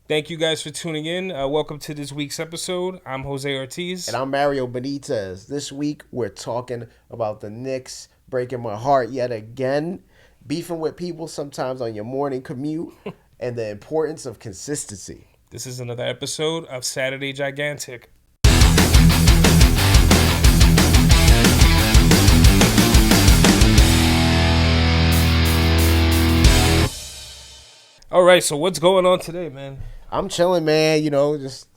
Thank you guys for tuning in. Welcome to this week's episode. I'm Jose Ortiz. And I'm Mario Benitez. This week, we're talking about the Knicks breaking my heart yet again, beefing with people sometimes on your morning commute, and the importance of consistency. This is another episode of Saturday Gigantic. All right, so what's going on today, man? I'm chilling, man. You know, just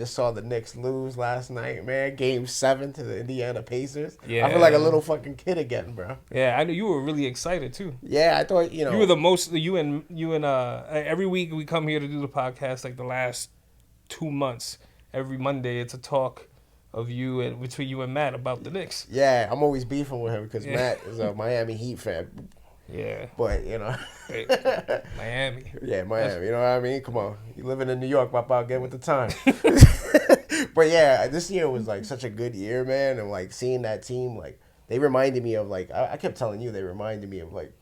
saw the Knicks lose last night, man. Game 7 to the Indiana Pacers. Yeah. I feel like a little fucking kid again, bro. Yeah, I knew you were really excited too. Yeah, I thought, you know. You were the most. You and every week we come here to do the podcast. Like the last 2 months, every Monday it's a talk of you and between you and Matt about the Knicks. Yeah, I'm always beefing with him because Matt is a Miami Heat fan. Yeah. But, you know. Hey, Miami. Yeah, Miami. You know what I mean? Come on. You living in New York, Papa, get with the time. But, yeah, this year was, like, such a good year, man. And, like, seeing that team, like, they reminded me of, like, I kept telling you, they reminded me of, like,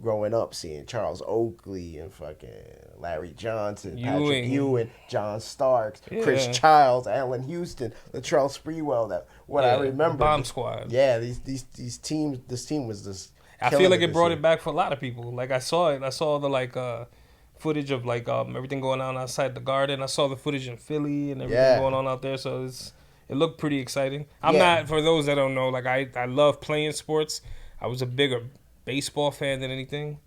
growing up, seeing Charles Oakley and fucking Larry Johnson, Patrick Ewing, John Starks, Chris Childs, Allen Houston, Latrell Sprewell. I remember. Bomb Squad. Yeah, these teams, this team was just... I feel like it brought it back for a lot of people. Like I saw it. I saw the footage of everything going on outside the Garden. I saw the footage in Philly and everything going on out there. So it looked pretty exciting. I'm not, for those that don't know, like I love playing sports. I was a bigger baseball fan than anything.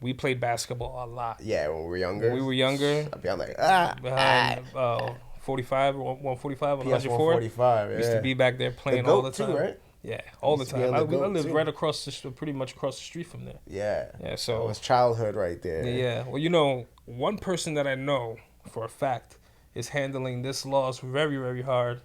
We played basketball a lot. Yeah, when we were younger. I'd be like, behind 45 or 145 on 104. 145, yeah. Used to be back there playing all the time. Too, right? Yeah, all the time. I lived right pretty much across the street from there. Yeah. So it was childhood right there. Yeah. Well, you know, one person that I know for a fact is handling this loss very, very hard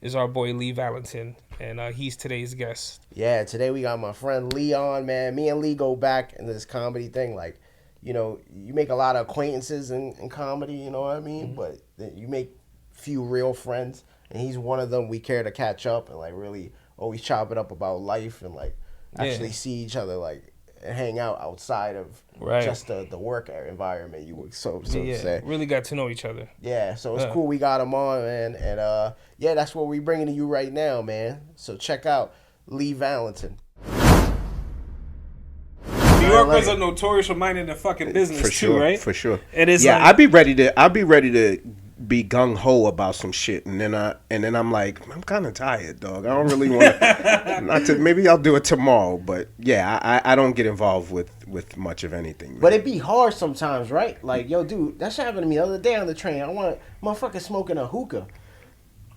is our boy Lee Valentin, and he's today's guest. Yeah, today we got my friend Lee on, man. Me and Lee go back in this comedy thing. Like, you know, you make a lot of acquaintances in comedy, you know what I mean? Mm-hmm. But you make few real friends, and he's one of them. We care to catch up and, like, really always chop it up about life and, like, actually see each other, like, and hang out outside of just the work environment, you would so say. Really got to know each other. Yeah, so it's cool we got him on, man. And, that's what we're bringing to you right now, man. So check out Lee Valentin. New Yorkers are notorious for minding their fucking business too, right? For sure. It is. Yeah, I'd be ready to be gung ho about some shit, and then I'm like, I'm kind of tired, dog. I don't really want to. Maybe I'll do it tomorrow, but yeah, I don't get involved with much of anything. Man. But it be hard sometimes, right? Like, yo, dude, that shit happened to me the other day on the train. I want motherfucker smoking a hookah,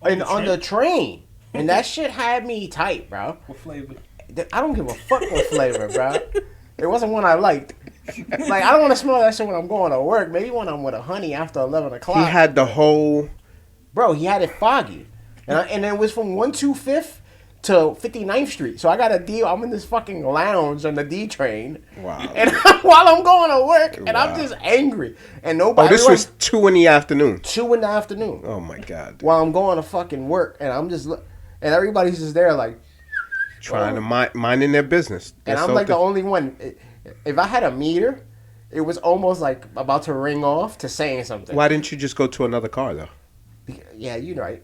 on the train, and that shit had me tight, bro. What flavor? I don't give a fuck what flavor, bro. It wasn't one I liked. Like, I don't want to smell that shit when I'm going to work. Maybe when I'm with a honey after 11 o'clock. He had the whole... Bro, he had it foggy. And it was from 125th to 59th Street. So I got a deal. I'm in this fucking lounge on the D train. Wow. And while I'm going to work, and I'm just angry. And nobody... Oh, this was 2 in the afternoon. 2 in the afternoon. Oh, my God. While I'm going to fucking work. And I'm just... And everybody's just there like... Trying to minding their business. And I'm like the only one... If I had a meter, it was almost like about to ring off to saying something. Why didn't you just go to another car, though? Yeah, you're right.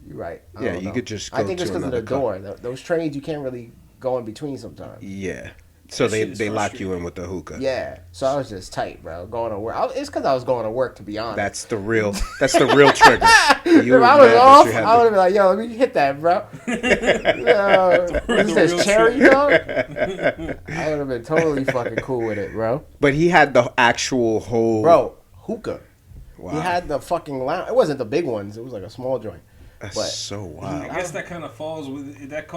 You're right. Yeah, you could just go to another car. I think it's because of the door. Those trains, you can't really go in between sometimes. Yeah. So they lock you in with the hookah. Yeah. So I was just tight, bro. Going to work. It's because I was going to work, to be honest. That's the real trigger. If I was off, I would have been like, yo, let me hit that, bro. Is this cherry, dog? I would have been totally fucking cool with it, bro. But he had the actual whole... Bro, hookah. Wow. He had the fucking lounge. It wasn't the big ones. It was like a small joint. That's but so wild. I guess that kind of falls with that.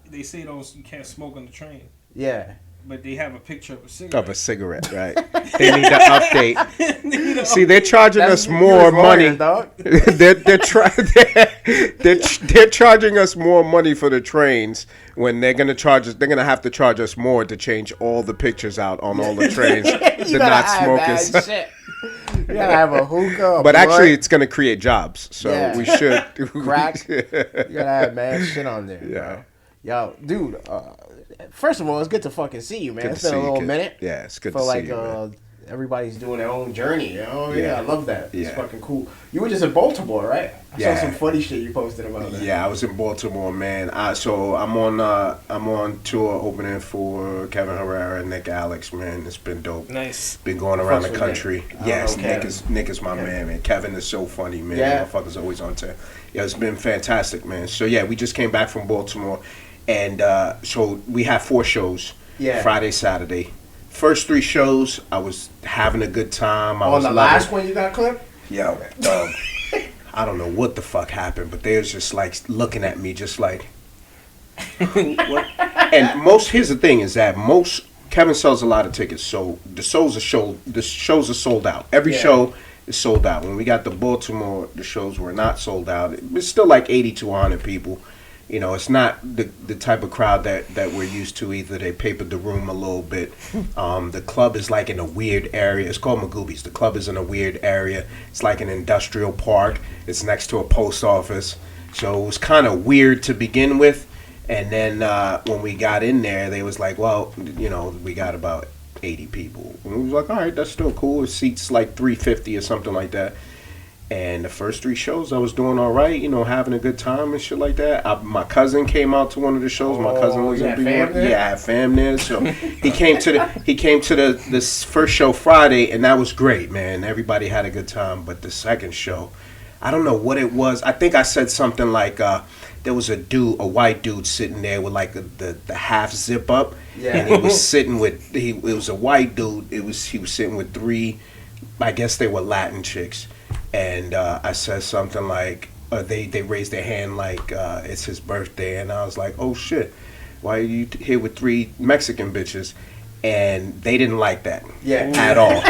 They say you can't smoke on the train. Yeah. But they have a picture of a cigarette. Right. They need to update. See, they're charging us more money. They're charging us more money for the trains when they're gonna charge us. They're gonna have to charge us more to change all the pictures out on all the trains. The not smokers. You gotta have a hookah. But actually, it's gonna create jobs. So we should crack. You gotta have mad shit on there. Yeah. Bro. Yo, dude. First of all, it's good to fucking see you, man. It's been a little minute. Yeah, it's good to see you, man. everybody's doing their own journey. I love that. It's Yeah. fucking cool. You were just in Baltimore, right? I saw some funny shit you posted about that. Yeah, I was in Baltimore, man. So I'm on tour opening for Kevin Herrera and Nick Alex, man. It's been dope. Nice. Been going around the Fucks with country. Nick. Yes, Okay. Nick is my man. Kevin is so funny, man. Yeah. Motherfucker's always on time. Yeah, it's been fantastic, man. So yeah, we just came back from Baltimore, and so we had 4 shows. Yeah. Friday, Saturday. First 3 shows, I was having a good time. I On was the loving- last one you got clipped? Yo, I don't know what the fuck happened, but they was just like looking at me, just like. What? And here's the thing: is that Kevin sells a lot of tickets, so the shows are sold out. Every show is sold out. When we got to Baltimore, the shows were not sold out. It's still like 80 to 100 people. You know, it's not the type of crowd that we're used to either. They papered the room a little bit. The club is like in a weird area. It's called Magoobies. The club is in a weird area. It's like an industrial park. It's next to a post office. So it was kind of weird to begin with. And then when we got in there, they was like, well, you know, we got about 80 people. And we was like, all right, that's still cool. It seats like 350 or something like that. And the first 3 shows, I was doing all right, you know, having a good time and shit like that. My cousin came out to one of the shows. My cousin was in fam there? Yeah, I had fam there. So he came to this first show Friday, and that was great, man. Everybody had a good time. But the second show, I don't know what it was. I think I said something like there was a white dude sitting there with like the half zip up, and he was sitting with it was a white dude. He was sitting with 3, I guess they were Latin chicks. And I said something like, they raised their hand like it's his birthday. And I was like, oh, shit, why are you here with 3 Mexican bitches? And they didn't like that at all.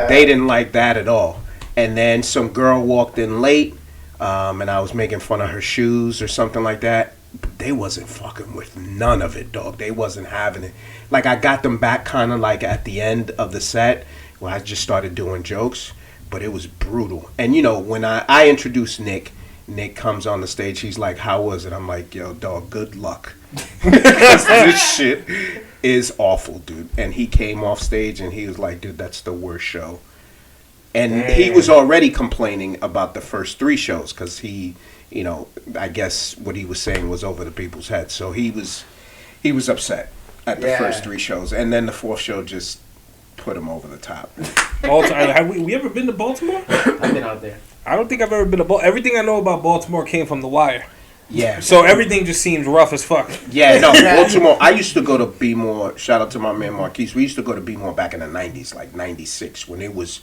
They didn't like that at all. And then some girl walked in late, and I was making fun of her shoes or something like that. But they wasn't fucking with none of it, dog. They wasn't having it. Like, I got them back kind of like at the end of the set. Well, I just started doing jokes, but it was brutal. And, you know, when I introduced Nick comes on the stage. He's like, how was it? I'm like, yo, dog, good luck. This shit is awful, dude. And he came off stage and he was like, dude, that's the worst show. And he was already complaining about the first 3 shows because he, you know, I guess what he was saying was over the people's heads. So he was upset at the first 3 shows. And then the 4th show just put him over the top. Baltimore. Have we ever been to Baltimore? I've been out there. I don't think I've ever been to Baltimore. Everything I know about Baltimore came from The Wire. Yeah. So everything just seems rough as fuck. Yeah, no, Baltimore. I used to go to B More. Shout out to my man Marquise. We used to go to B More back in the 90s, like 96, when it was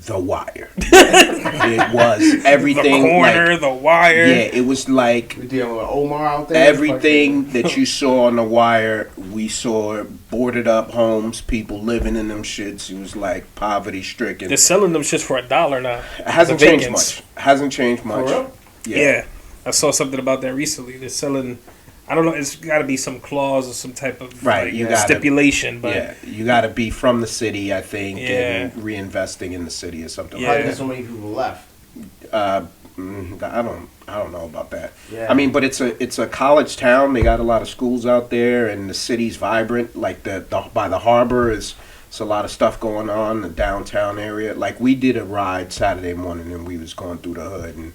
The Wire. It was everything. The Corner, like, The Wire. Yeah, it was like We dealing with Omar out there. everything that you saw on The Wire. We saw boarded up homes, people living in them shits. It was like poverty stricken. They're selling them shits for $1 now. It hasn't The changed vacants. much. Hasn't changed much. For real? Yeah. I saw something about that recently. They're selling, I don't know, it's got to be some clause or some type of Right, you gotta- stipulation. But Yeah, you got to be from the city, I think, Yeah. and reinvesting in the city or something Yeah. Why like did that. so many people left? I don't know about that. Yeah. I mean, but it's a college town. They got a lot of schools out there, and the city's vibrant. Like the by the harbor it's a lot of stuff going on. The downtown area. Like we did a ride Saturday morning, and we was going through the hood and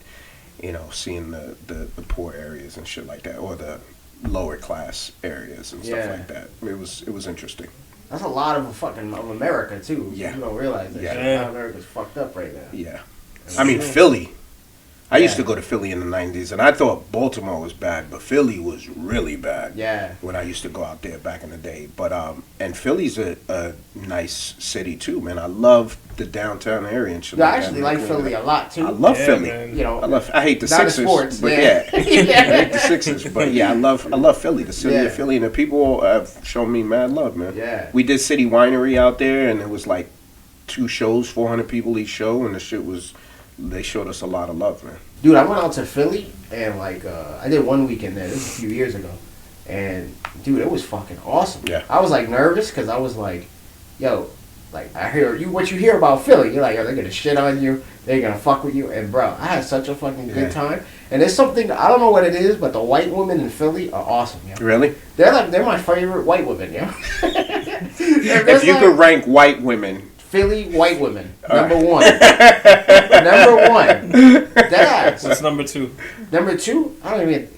seeing the poor areas and shit like that, or the lower class areas and stuff like that. It was interesting. That's a lot of America too. Yeah. You don't realize that. Yeah. Shit. How America's fucked up right now. Yeah. I mean, Philly. I used to go to Philly in the 90s, and I thought Baltimore was bad, but Philly was really bad. Yeah. When I used to go out there back in the day. But and Philly's a nice city too, man. I love the downtown area and shit. Yeah, I like that. actually like Philly a lot too. I love Yeah, Philly. man. You know, I hate the not in Sixers, sports, but yeah. I hate the Sixers, but yeah, I love Philly, the city Yeah. of Philly, and the people have shown me mad love, man. Yeah. We did City Winery out there, and it was like 2 shows, 400 people each show, and the shit was. They showed us a lot of love, man. Dude, I went out to Philly and I did one weekend there. This was a few years ago, and dude, it was fucking awesome. Yeah. I was like nervous because I was like, yo, like I hear what you hear about Philly. You're like, yo, they're gonna shit on you. They're gonna fuck with you. And bro, I had such a fucking good time. And there's something I don't know what it is, but the white women in Philly are awesome. Yo. Really? They're my favorite white women. Yo. If you could rank white women. Philly white women, number one. Number one. That's What's number 2? Number 2? I don't even.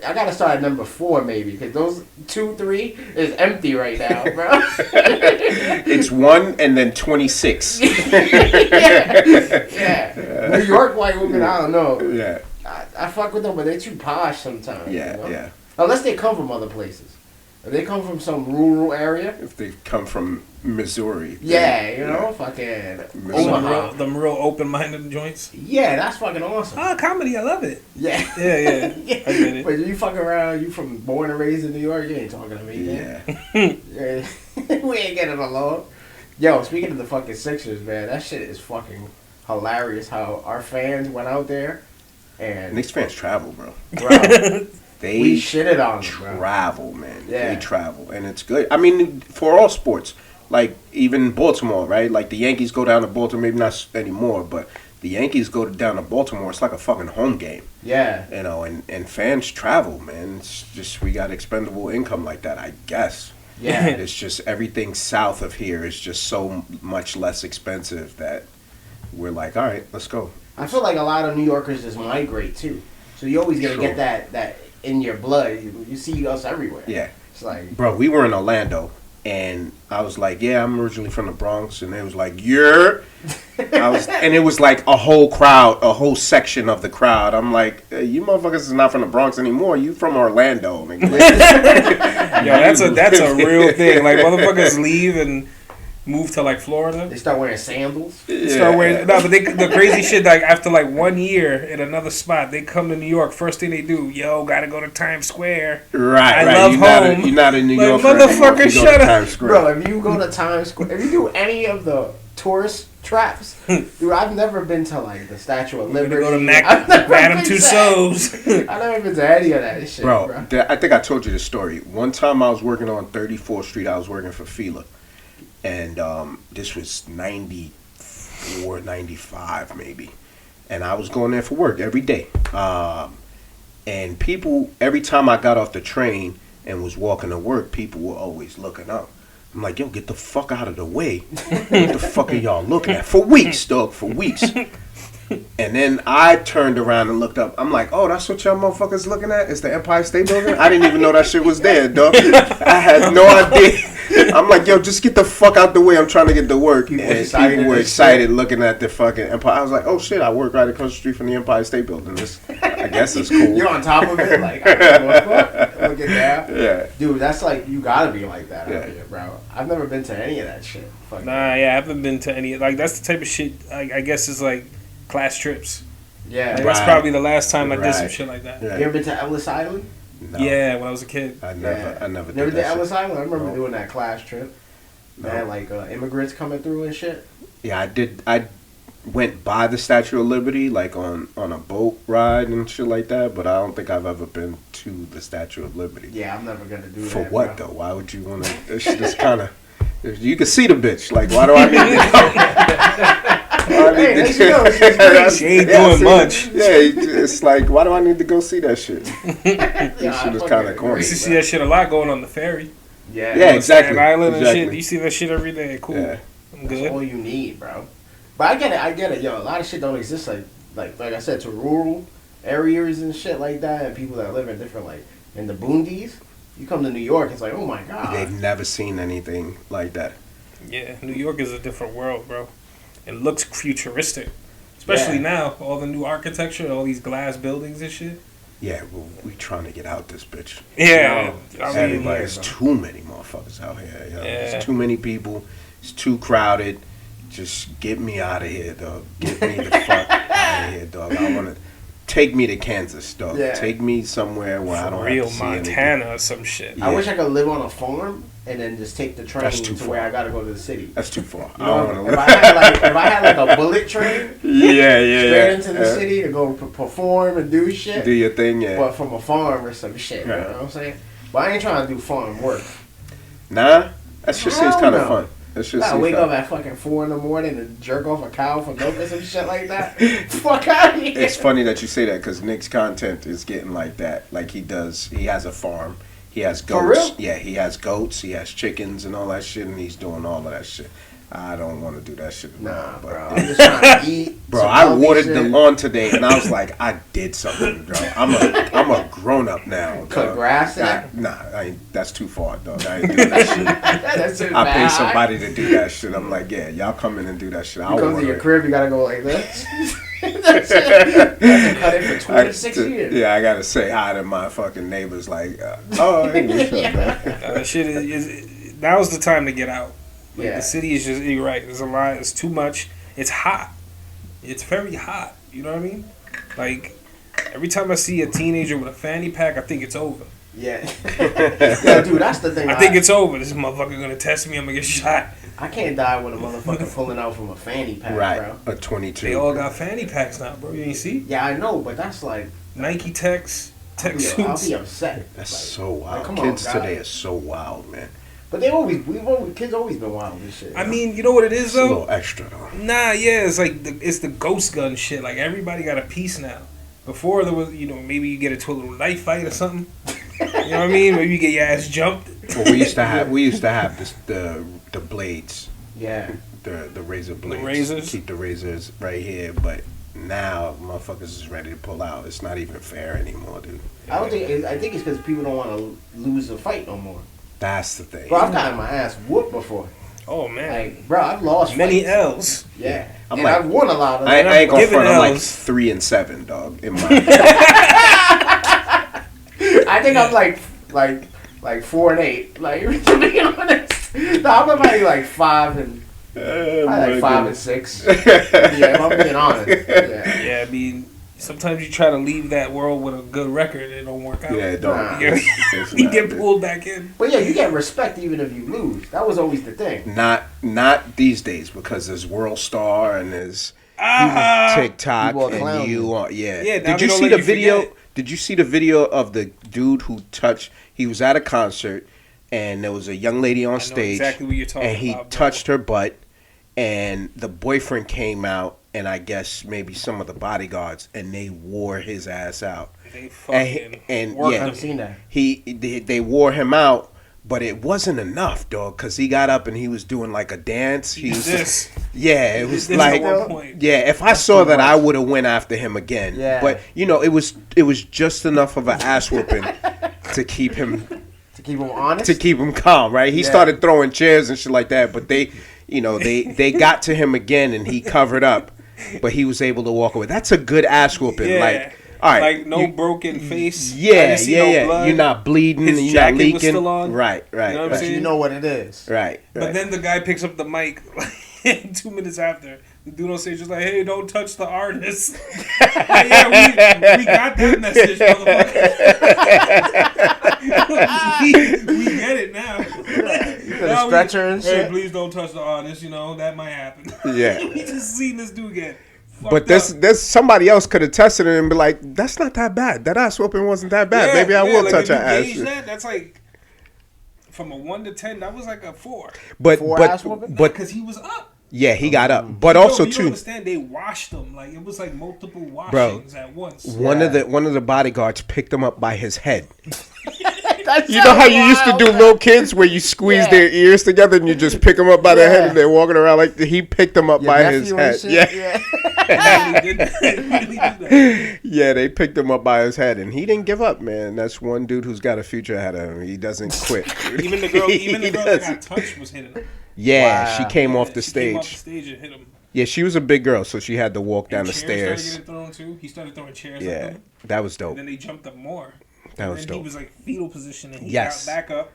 I gotta start at number 4 maybe, because those 2, 3 is empty right now, bro. It's 1 and then 26. Yeah. New York white women, I don't know. Yeah. I fuck with them, but they too posh sometimes. Yeah, you know? yeah. Unless they come from other places. If they come from some rural area. If they come from Missouri. Yeah, you know, fucking Omaha. Them real open-minded joints. Yeah, that's fucking awesome. Comedy, I love it. Yeah. Yeah. I get it. But you fucking around, you from born and raised in New York, you ain't talking to me, man. Yeah. We ain't getting along. Yo, speaking of the fucking Sixers, man, that shit is fucking hilarious how our fans went out there and... Knicks fans travel, bro. We shitted on them, bro. Travel, man. Yeah. They travel, and it's good. I mean, for all sports, like even Baltimore, right? Like the Yankees go down to Baltimore, maybe not anymore, but the Yankees go down to Baltimore. It's like a fucking home game. Yeah. You know, and fans travel, man. It's just we got expendable income like that, I guess. Yeah. It's just everything south of here is just so much less expensive that we're like, all right, let's go. I feel like a lot of New Yorkers just migrate too, so you always gonna get that in your blood. You see us everywhere. Yeah. It's like, bro, we were in Orlando, and I was like, yeah, I'm originally from the Bronx, and they was like, yeah. And it was like a whole crowd, a whole section of the crowd. I'm like, hey, you motherfuckers is not from the Bronx anymore. You from Orlando, nigga. Yo, that's a real thing. Like motherfuckers leave and move to like Florida. They start wearing sandals. But the crazy shit, like after like 1 year in another spot, they come to New York. First thing they do, yo, gotta go to Times Square. Right, I love home. You're not in New York. Motherfucker, shut up, bro. If you go to Times Square, if you do any of the tourist traps, dude, I've never been to like the Statue of Liberty. Go to Madame Tussauds. I've never been to any of that shit, bro. I think I told you the story. One time I was working on 34th Street. I was working for Fila. And this was 94, 95 maybe. And I was going there for work every day. And people, every time I got off the train and was walking to work, people were always looking up. I'm like, yo, get the fuck out of the way. What the fuck are y'all looking at? For weeks, dog, for weeks. And then I turned around and looked up. I'm like, oh, that's what y'all motherfuckers looking at? It's the Empire State Building? I didn't even know that shit was there, dog. I had no idea. I'm like, yo, just get the fuck out the way. I'm trying to get to work. People were excited looking at the fucking Empire. I was like, oh shit, I work right across the street from the Empire State Building. I guess it's cool. You're on top of it, like, I don't know what look at that. Yeah. Dude, that's like, you gotta be like that out here, bro. I've never been to any of that shit. Fuck nah, yeah, I haven't been to any. Like, that's the type of shit, I guess, is like class trips. Yeah. Like, that's probably the last time I did some shit like that. Yeah. You ever been to Ellis Island? No. Yeah, when I was a kid. I never did Ellis Island? I remember doing that class trip. Man, like immigrants coming through and shit. Yeah, I did. I went by the Statue of Liberty, like on a boat ride and shit like that. But I don't think I've ever been to the Statue of Liberty. Yeah, I'm never gonna do that. For what though? Why would you want to? It's just kind of. You can see the bitch. Like, why do I need to go? She ain't doing much. Yeah, it's like, why do I need to go see that shit? This shit is kind of corny. You see that shit a lot going on the ferry. Yeah, exactly. Staten Island and shit. You see that shit every day. Cool. Yeah. I'm good. That's all you need, bro. But I get it. Yo, a lot of shit don't exist like I said, to rural areas and shit like that, and people that live in different, like, in the boondies. You come to New York, it's like, oh my god. They've never seen anything like that. Yeah, New York is a different world, bro. It looks futuristic. Especially now, all the new architecture, all these glass buildings and shit. Yeah, well, we trying to get out this bitch. Yeah. There's too many motherfuckers out here. Yo. There's too many people. It's too crowded. Just get me out of here, dog. Get me the fuck out of here, dog. I want to... Take me to Kansas, dog. Yeah. Take me somewhere where I don't have to see Montana anything. Or some shit. Yeah. I wish I could live on a farm and then just take the train to where I gotta go to the city. That's too far. You know, if I had like a bullet train, straight into the city to go perform and do shit. Do your thing, yeah. But from a farm or some shit, you know what I'm saying? But I ain't trying to do farm work. Nah, that shit seems kind of fun. I wake up at fucking 4 in the morning and jerk off a cow for milk or some shit like that. Fuck out of here. It's funny that you say that because Nick's content is getting like that. Like he has a farm. He has goats. For real? Yeah, he has goats. He has chickens and all that shit, and he's doing all of that shit. I don't want to do that shit. Nah, but, bro. I'm just trying to eat. Bro, I watered the lawn today, and I was like, I did something, bro. I'm a grown up now. Cut grass that? Nah, that's too far, dog. I ain't doing that shit. That's too I bad. pay somebody to do that shit. I'm like, yeah, y'all come in and do that shit. You come to your crib, you gotta go like this. That's it. You have to cut it for 26 years. Yeah, I gotta say hi to my fucking neighbors. Like, oh, hey, what's up, man? Shit is now's the time to get out. Like, Yeah. The city is just, you're right. There's a lot. It's too much. It's hot. It's very hot. You know what I mean? Like, every time I see a teenager with a fanny pack, I think it's over. Yeah. Yeah, dude, that's the thing. I think it's over. This motherfucker gonna test me. I'm gonna get shot. I can't die with a motherfucker pulling out from a fanny pack, Right, bro. a 22. They all got fanny packs now, bro. You ain't see? Yeah, I know, but that's like... Nike Techs, tech I'll suits. be upset. That's Like, so wild. come Kids on, today guys. are so wild, man. But kids always been wild with shit. I mean, you know what it is It's a though? little extra, though. Nah, yeah, it's like it's the ghost gun shit. Like everybody got a piece now. Before there was, maybe you get into a little knife fight or something. You know what I mean? Maybe you get your ass jumped. Well, we used to have this, the blades, Yeah. the razor blades. razors? Keep the razors right here, but now motherfuckers is ready to pull out. It's not even fair anymore, dude. I think it's because people don't want to lose a fight no more. That's the thing. Bro, I've gotten my ass whooped before. Oh man, Like, bro, I've lost many fights. L's. Yeah. I'm And like- I've won a lot of them. I ain't gonna giving front. I'm like L's. 3-7, dog. In my I think I'm like 4-8. Like, to be honest. No, I'm probably like 5 and... Probably like 5 and 6. Yeah, if I'm being honest. Yeah. Yeah, I mean, sometimes you try to leave that world with a good record, and it don't work out. Yeah, dog. You, It's you not, get dude. pulled back in. But yeah, you get respect even if you lose. That was always the thing. Not these days, because there's World Star and there's TikTok You are and clowning. you are yeah. Yeah, now Did they you don't see let the you video? forget. Did you see the video of the dude who touched? He was at a concert and there was a young lady on I know stage exactly what you're talking and he about, bro. touched her butt and the boyfriend came out and I guess maybe some of the bodyguards and they wore his ass out. They fucking And worked yeah, him. I've seen that. they wore him out, but it wasn't enough, dog, because he got up and he was doing like a dance. He was This. yeah, it was This like at one point. yeah. If I saw that, I would have went after him again. Yeah. But it was just enough of an ass whooping to keep him To keep him honest. calm. Right? He Yeah. started throwing chairs and shit like that, but they got to him again and he covered up, but he was able to walk away. That's a good ass whooping. Yeah. Like all right, Like no broken face. I yeah, didn't see no blood. You're not bleeding. His You're jacket not leaking. was still on. Right. You know what I'm But saying? you know what it is. Right. But then the guy picks up the mic 2 minutes after. The dude on stage is like, "Hey, don't touch the artist." Yeah, we got that message, motherfucker. we get it now. The stretcher and Hey, shit. please don't touch the artist. That might happen. Yeah. We just seen this dude get fucked But up. there's somebody else could have tested it and be like, that's not that bad. That ass whooping wasn't that bad. Maybe I will like touch if her you ass. gauge that, that's like from a 1 to 10. That was like a 4. But For ass whooping? Because he was up. yeah, he got up. But also you don't too, understand? They washed him like it was like multiple washings at once. one of the bodyguards picked him up by his head. That's You know how you used to wild, do man. little kids where you squeeze Yeah. their ears together and you just pick them up by their head Yeah. and they're walking around like he picked them up Your by his nephew and head. shit? Yeah. He really did that. He really did that. Yeah, they picked him up by his head, and he didn't give up, man. That's one dude who's got a future ahead of him. He doesn't quit. Even the girl, He that got doesn't. touched was hitting him. Yeah, Wow. she came off the She came off the stage. stage and hit him. Yeah, she was a big girl, so she had to walk down And the chairs stairs. started getting thrown too. He started throwing chairs at Yeah, them. that was And dope. then they jumped up more. That was and dope. he was like fetal position, and he Yes. got back up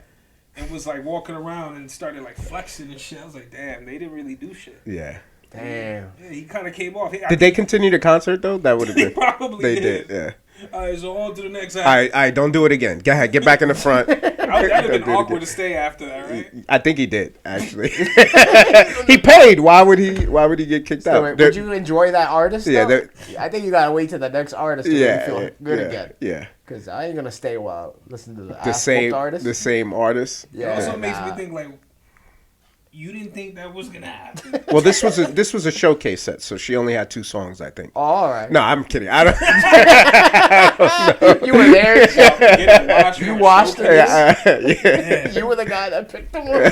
and was like walking around and started like flexing and shit. I was like, damn, they didn't really do shit. Yeah. Damn. Yeah, he kind of came off. Did they continue the concert though? That would have They been. probably They did. did. Yeah. All right, so on to the next All act. right, don't do it again. Go ahead, get back in the front. That would have Don't been do it awkward again. to stay after that, right? I think he did actually. He paid. Why would he get kicked So out? wait, would you enjoy that artist? Yeah, though? I think you gotta wait till the next artist to really feel good yeah, again. Yeah. Cause I ain't gonna stay while listen to the The same artist. the same artist. It Yeah, also makes me nah. think like, You didn't think that was gonna happen? Well, this was a showcase set, so she only had 2 songs, I think. Oh, all right. No, I'm kidding. I don't. You were there. You watched it. Yeah. You were the guy that picked them up.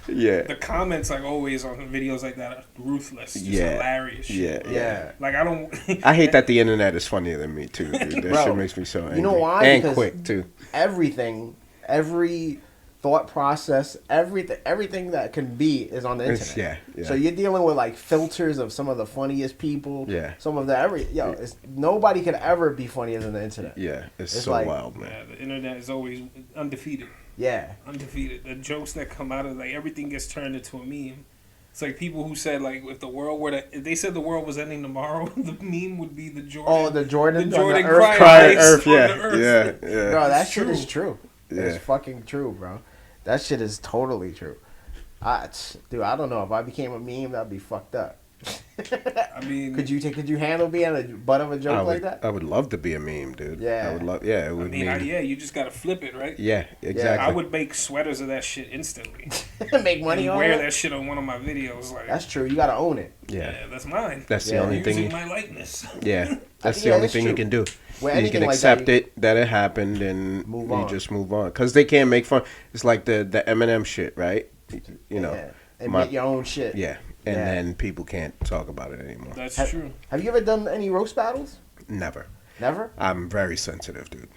Yeah. The comments, like always on videos like that, are ruthless. Just Yeah. hilarious. Shit. Yeah. Like I don't. I hate that the internet is funnier than me too, dude. That Bro, shit makes me so angry. You know why? And Because quick too. Every thought process, everything that can be is on the internet. Yeah. So you're dealing with like filters of some of the funniest people. Yeah. Some of the nobody could ever be funnier than the internet. Yeah, it's so like, wild, man. Yeah, the internet is always undefeated. Yeah. Undefeated. The jokes that come out of like everything gets turned into a meme. It's like people who said like if they said the world was ending tomorrow, the meme would be the Jordan. Oh, the Jordan crying Crying Earth, yeah. on the Earth. Yeah. Bro, that It's shit true. is true. Yeah. It's fucking true, bro. That shit is totally true. Dude, I don't know. If I became a meme, that'd be fucked up. I mean, could you handle being a butt of a joke like that? I would love to be a meme, dude. Yeah. I would love. Yeah, it I would mean, mean. yeah, you just gotta flip it, right? Yeah, exactly. I would make sweaters of that shit instantly. Make money and on wear it? that shit on one of my videos. Like That's true. You gotta own it. yeah, that's mine. That's the Yeah. only Using thing. my likeness. Yeah, that's Yeah, the only that's thing true. you can do. Where You anything can like accept that, that it happened and Move you on. just move on because they can't make fun. It's like the Eminem shit, right? You know, Yeah. And my- make your own shit. yeah, and Yeah. then people can't talk about it anymore. That's Have- true. Have you ever done any roast battles? Never. Never. I'm very sensitive, dude.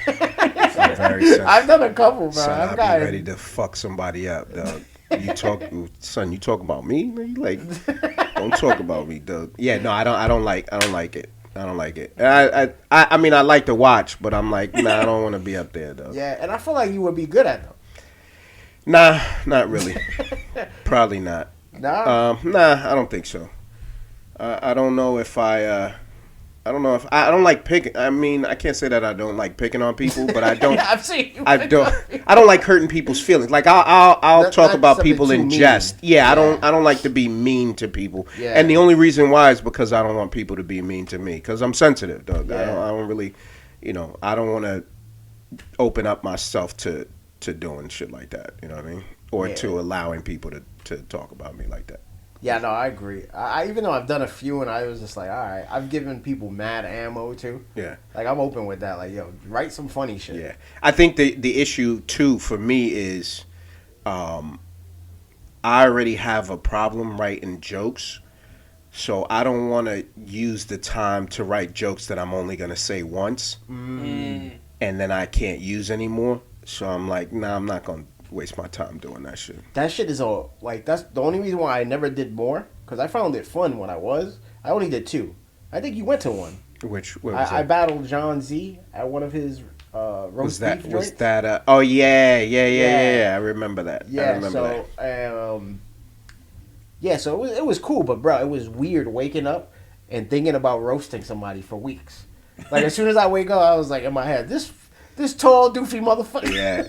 I'm very sensitive. I've done a couple, bro. Son, I've I'll got be ready to fuck somebody up, dog. You talk about me? You like, don't talk about me, dog. Yeah, no, I don't like it. I don't like it. I mean, I like to watch, but I'm like, nah, I don't want to be up there, though. Yeah, and I feel like you would be good at them. Nah, not really. Probably not. Nah. Nah, I don't think so. I don't know if I don't know if I don't like picking. I mean, I can't say that I don't like picking on people, but I don't. Yeah, I've seen you. I don't like hurting people's feelings. Like I'll Not- talk not about something people too in mean. jest. Yeah, Yeah. I don't like to be mean to people. Yeah. And the only reason why is because I don't want people to be mean to me because I'm sensitive, dog. Yeah. I don't really, I don't want to open up myself to doing shit like that. You know what I mean? Or Yeah. to allowing people to talk about me like that. Yeah, no, I agree. I even though I've done a few, and I was just like, all right, I've given people mad ammo too. Yeah. Like I'm open with that. Like, yo, write some funny shit. Yeah, I think the issue too for me is, I already have a problem writing jokes, so I don't want to use the time to write jokes that I'm only gonna say once, and then I can't use anymore. So I'm like, nah, I'm not gonna waste my time doing that shit. That shit is all like that's the only reason why I never did more because I found it fun when I only did 2. I think you went to one. Which what was I that? battled John Z at one of his roast beef joints. Was that? Oh yeah. I remember that. I Yeah, remember so so it was cool, but bro, it was weird waking up and thinking about roasting somebody for weeks. Like as soon as I wake up, I was like in my head, this tall doofy motherfucker. Yeah,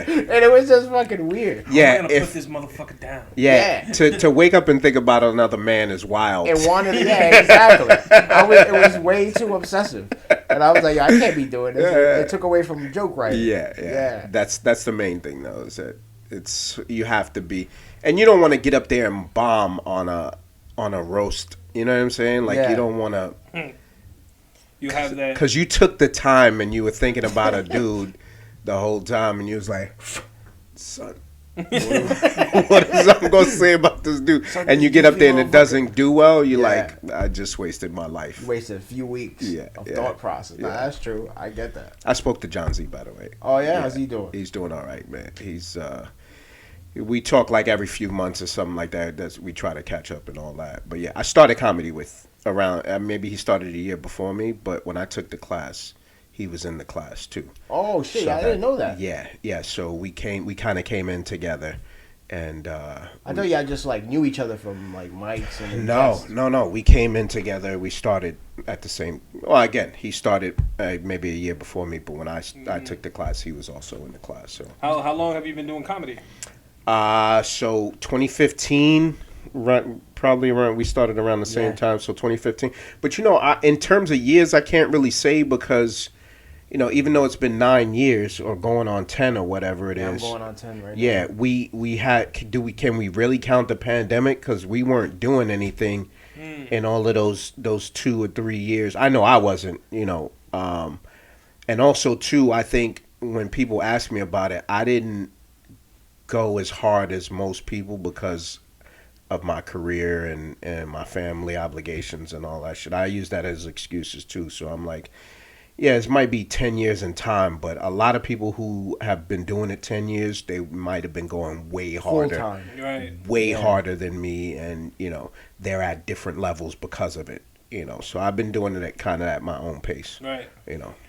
And it was just fucking weird. Yeah, I'm gonna put this motherfucker down. Yeah, to wake up and think about another man is wild. And wanted, yeah, exactly. It was way too obsessive, and I was like, I can't be doing this. It took away from joke writing. Yeah. That's the main thing though. Is that you have to be, and you don't want to get up there and bomb on a roast. You know what I'm saying? Like you don't want to. You have that Because you took the time and you were thinking about a dude the whole time, and you was like, son. What is I'm gonna say about this dude? And you get up there and it doesn't do well. You're like, I just wasted my life. You wasted a few weeks of thought process. Nah, that's true. I get that. I spoke to John Z, by the way. Oh yeah, how's he doing? He's doing all right, man. He's we talk like every few months or something like that. We try to catch up and all that. But yeah, I started comedy with around maybe he started a year before me, but when I took the class, he was in the class too. Oh shit, So I didn't know that. Yeah. So we kind of came in together, and I thought y'all just like knew each other from like mics and no. We came in together. We started at the same. Well, again, he started maybe a year before me, but when I took the class, he was also in the class. So how long have you been doing comedy? So 2015, probably around. We started around the same time, so 2015. But in terms of years, I can't really say because, even though it's been 9 years or going on 10 or whatever it is. I'm going on 10 right now. Yeah, we had. Can we really count the pandemic? Because we weren't doing anything in all of those 2 or 3 years. I know I wasn't. And also too, I think when people ask me about it, I didn't go as hard as most people because of my career and my family obligations and all that shit. I use that as excuses too. So I'm like, yeah, it might be 10 years in time, but a lot of people who have been doing it 10 years, they might have been going way harder, harder than me. And, they're at different levels because of it, So I've been doing it kind of at my own pace, right?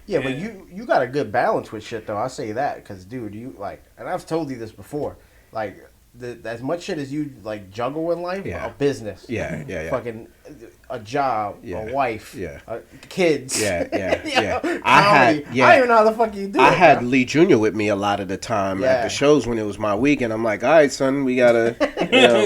Yeah, but you got a good balance with shit, though. I'll say that because, dude, you and I've told you this before, as much shit as you juggle in life, a business, fucking a job, a wife, kids, I don't even know how the fuck you do it. I had Lee Jr. with me a lot of the time at the shows when it was my weekend. I'm like, all right, son, we gotta,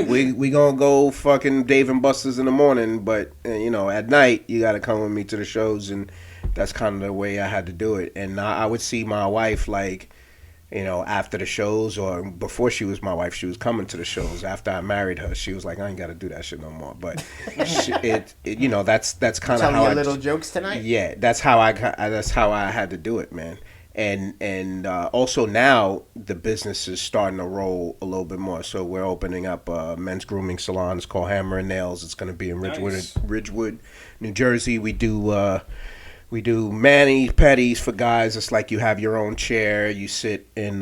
we gonna go fucking Dave and Buster's in the morning, but at night you gotta come with me to the shows, and that's kind of the way I had to do it. And I would see my wife after the shows, or before she was my wife, she was coming to the shows. After I married her, she was like, I ain't got to do that shit no more. But that's kind of how I little jokes tonight. Yeah, that's how I had to do it, man. And also now the business is starting to roll a little bit more. So we're opening up a men's grooming salon. It's called Hammer and Nails. It's going to be in Ridgewood, New Jersey. We do mani-pedis for guys. It's like you have your own chair. You sit in,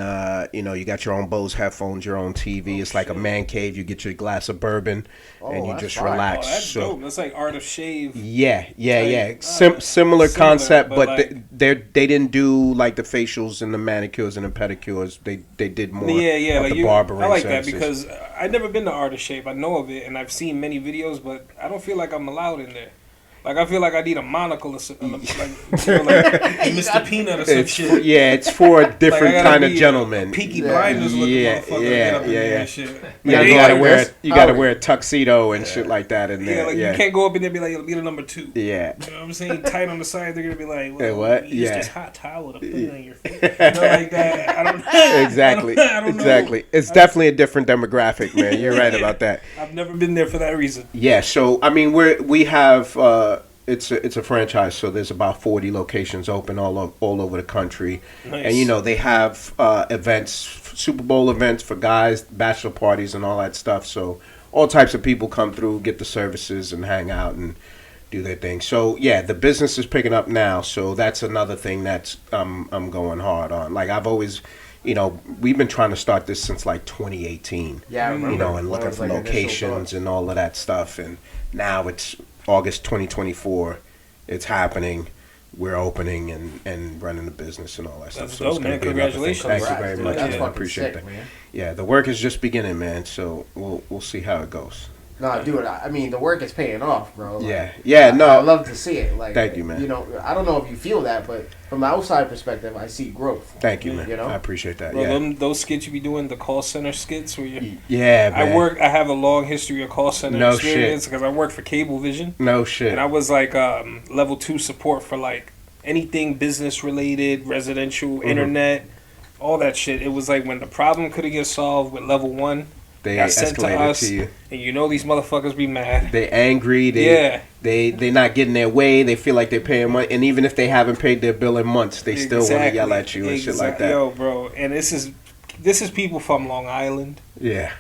you got your own Bose headphones, your own TV. It's like a man cave. You get your glass of bourbon, and you just relax. Oh, that's dope. That's like Art of Shave. Yeah. Similar concept, but they didn't do like the facials and the manicures and the pedicures. They did more. Yeah. Of the barbering. I like that because I've never been to Art of Shave. I know of it, and I've seen many videos, but I don't feel like I'm allowed in there. I feel like I need a monocle or something, like Mr. Peanut or some shit. Yeah, it's for a different kind of gentleman. Peaky Blinders looking motherfucker. You gotta wear a tuxedo and shit like that in there. You can't go up in there and be like, be the number 2. Yeah. You know what I'm saying? Tight on the side, they're gonna be like, well, what? Use this hot towel to put it on your face. Like that. I don't know. Exactly. I don't know. It's definitely a different demographic, man. You're right about that. I've never been there for that reason. Yeah. So I mean, we have. It's a franchise, so there's about 40 locations open all over the country. Nice. And they have events, Super Bowl events for guys, bachelor parties, and all that stuff. So all types of people come through, get the services, and hang out and do their thing. So yeah, the business is picking up now. So that's another thing that's I'm going hard on. I've always. We've been trying to start this since 2018. Yeah, I remember. And looking for locations and all of that stuff. And now it's August 2024. It's happening. We're opening and running the business and all that stuff. So dope, man. Congratulations. Thank you very much. That's I appreciate that. Man. Yeah, the work is just beginning, man. So we'll see how it goes. No, dude. I mean, the work is paying off, bro. No. I love to see it. Thank you, man. I don't know if you feel that, but from the outside perspective, I see growth. Thank you, man. I appreciate that. Bro, those skits you be doing, the call center skits, where you. Yeah, man. I have a long history of call center experience because I work for Cablevision. No shit. And I was level 2 support for anything business related, residential, internet, all that shit. It was when the problem couldn't get solved with level 1. They got sent to us, to you. And these motherfuckers be mad. They angry. They not getting their way. They feel like they're paying money, and even if they haven't paid their bill in months, they still want to yell at you and shit like that. Yo, bro, and this is people from Long Island,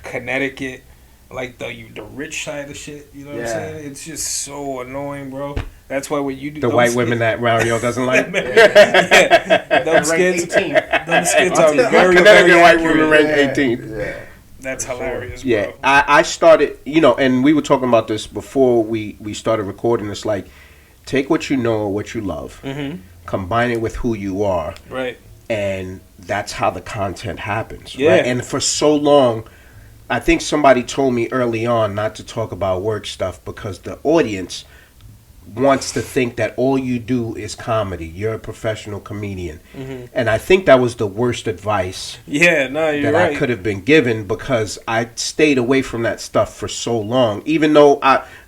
Connecticut, the rich side of shit. You know what I'm saying? It's just so annoying, bro. That's why when you do the white women that Mario doesn't like, those skits are very Connecticut white women rank 18th. Yeah. That's hilarious, bro. Yeah, I started, and we were talking about this before we started recording. It's take what you know or what you love, combine it with who you are, right? And that's how the content happens, yeah. Right? And for so long, I think somebody told me early on not to talk about work stuff because the audience wants to think that all you do is comedy. You're a professional comedian. And I think that was the worst advice you're I could have been given, because I stayed away from that stuff for so long. Even though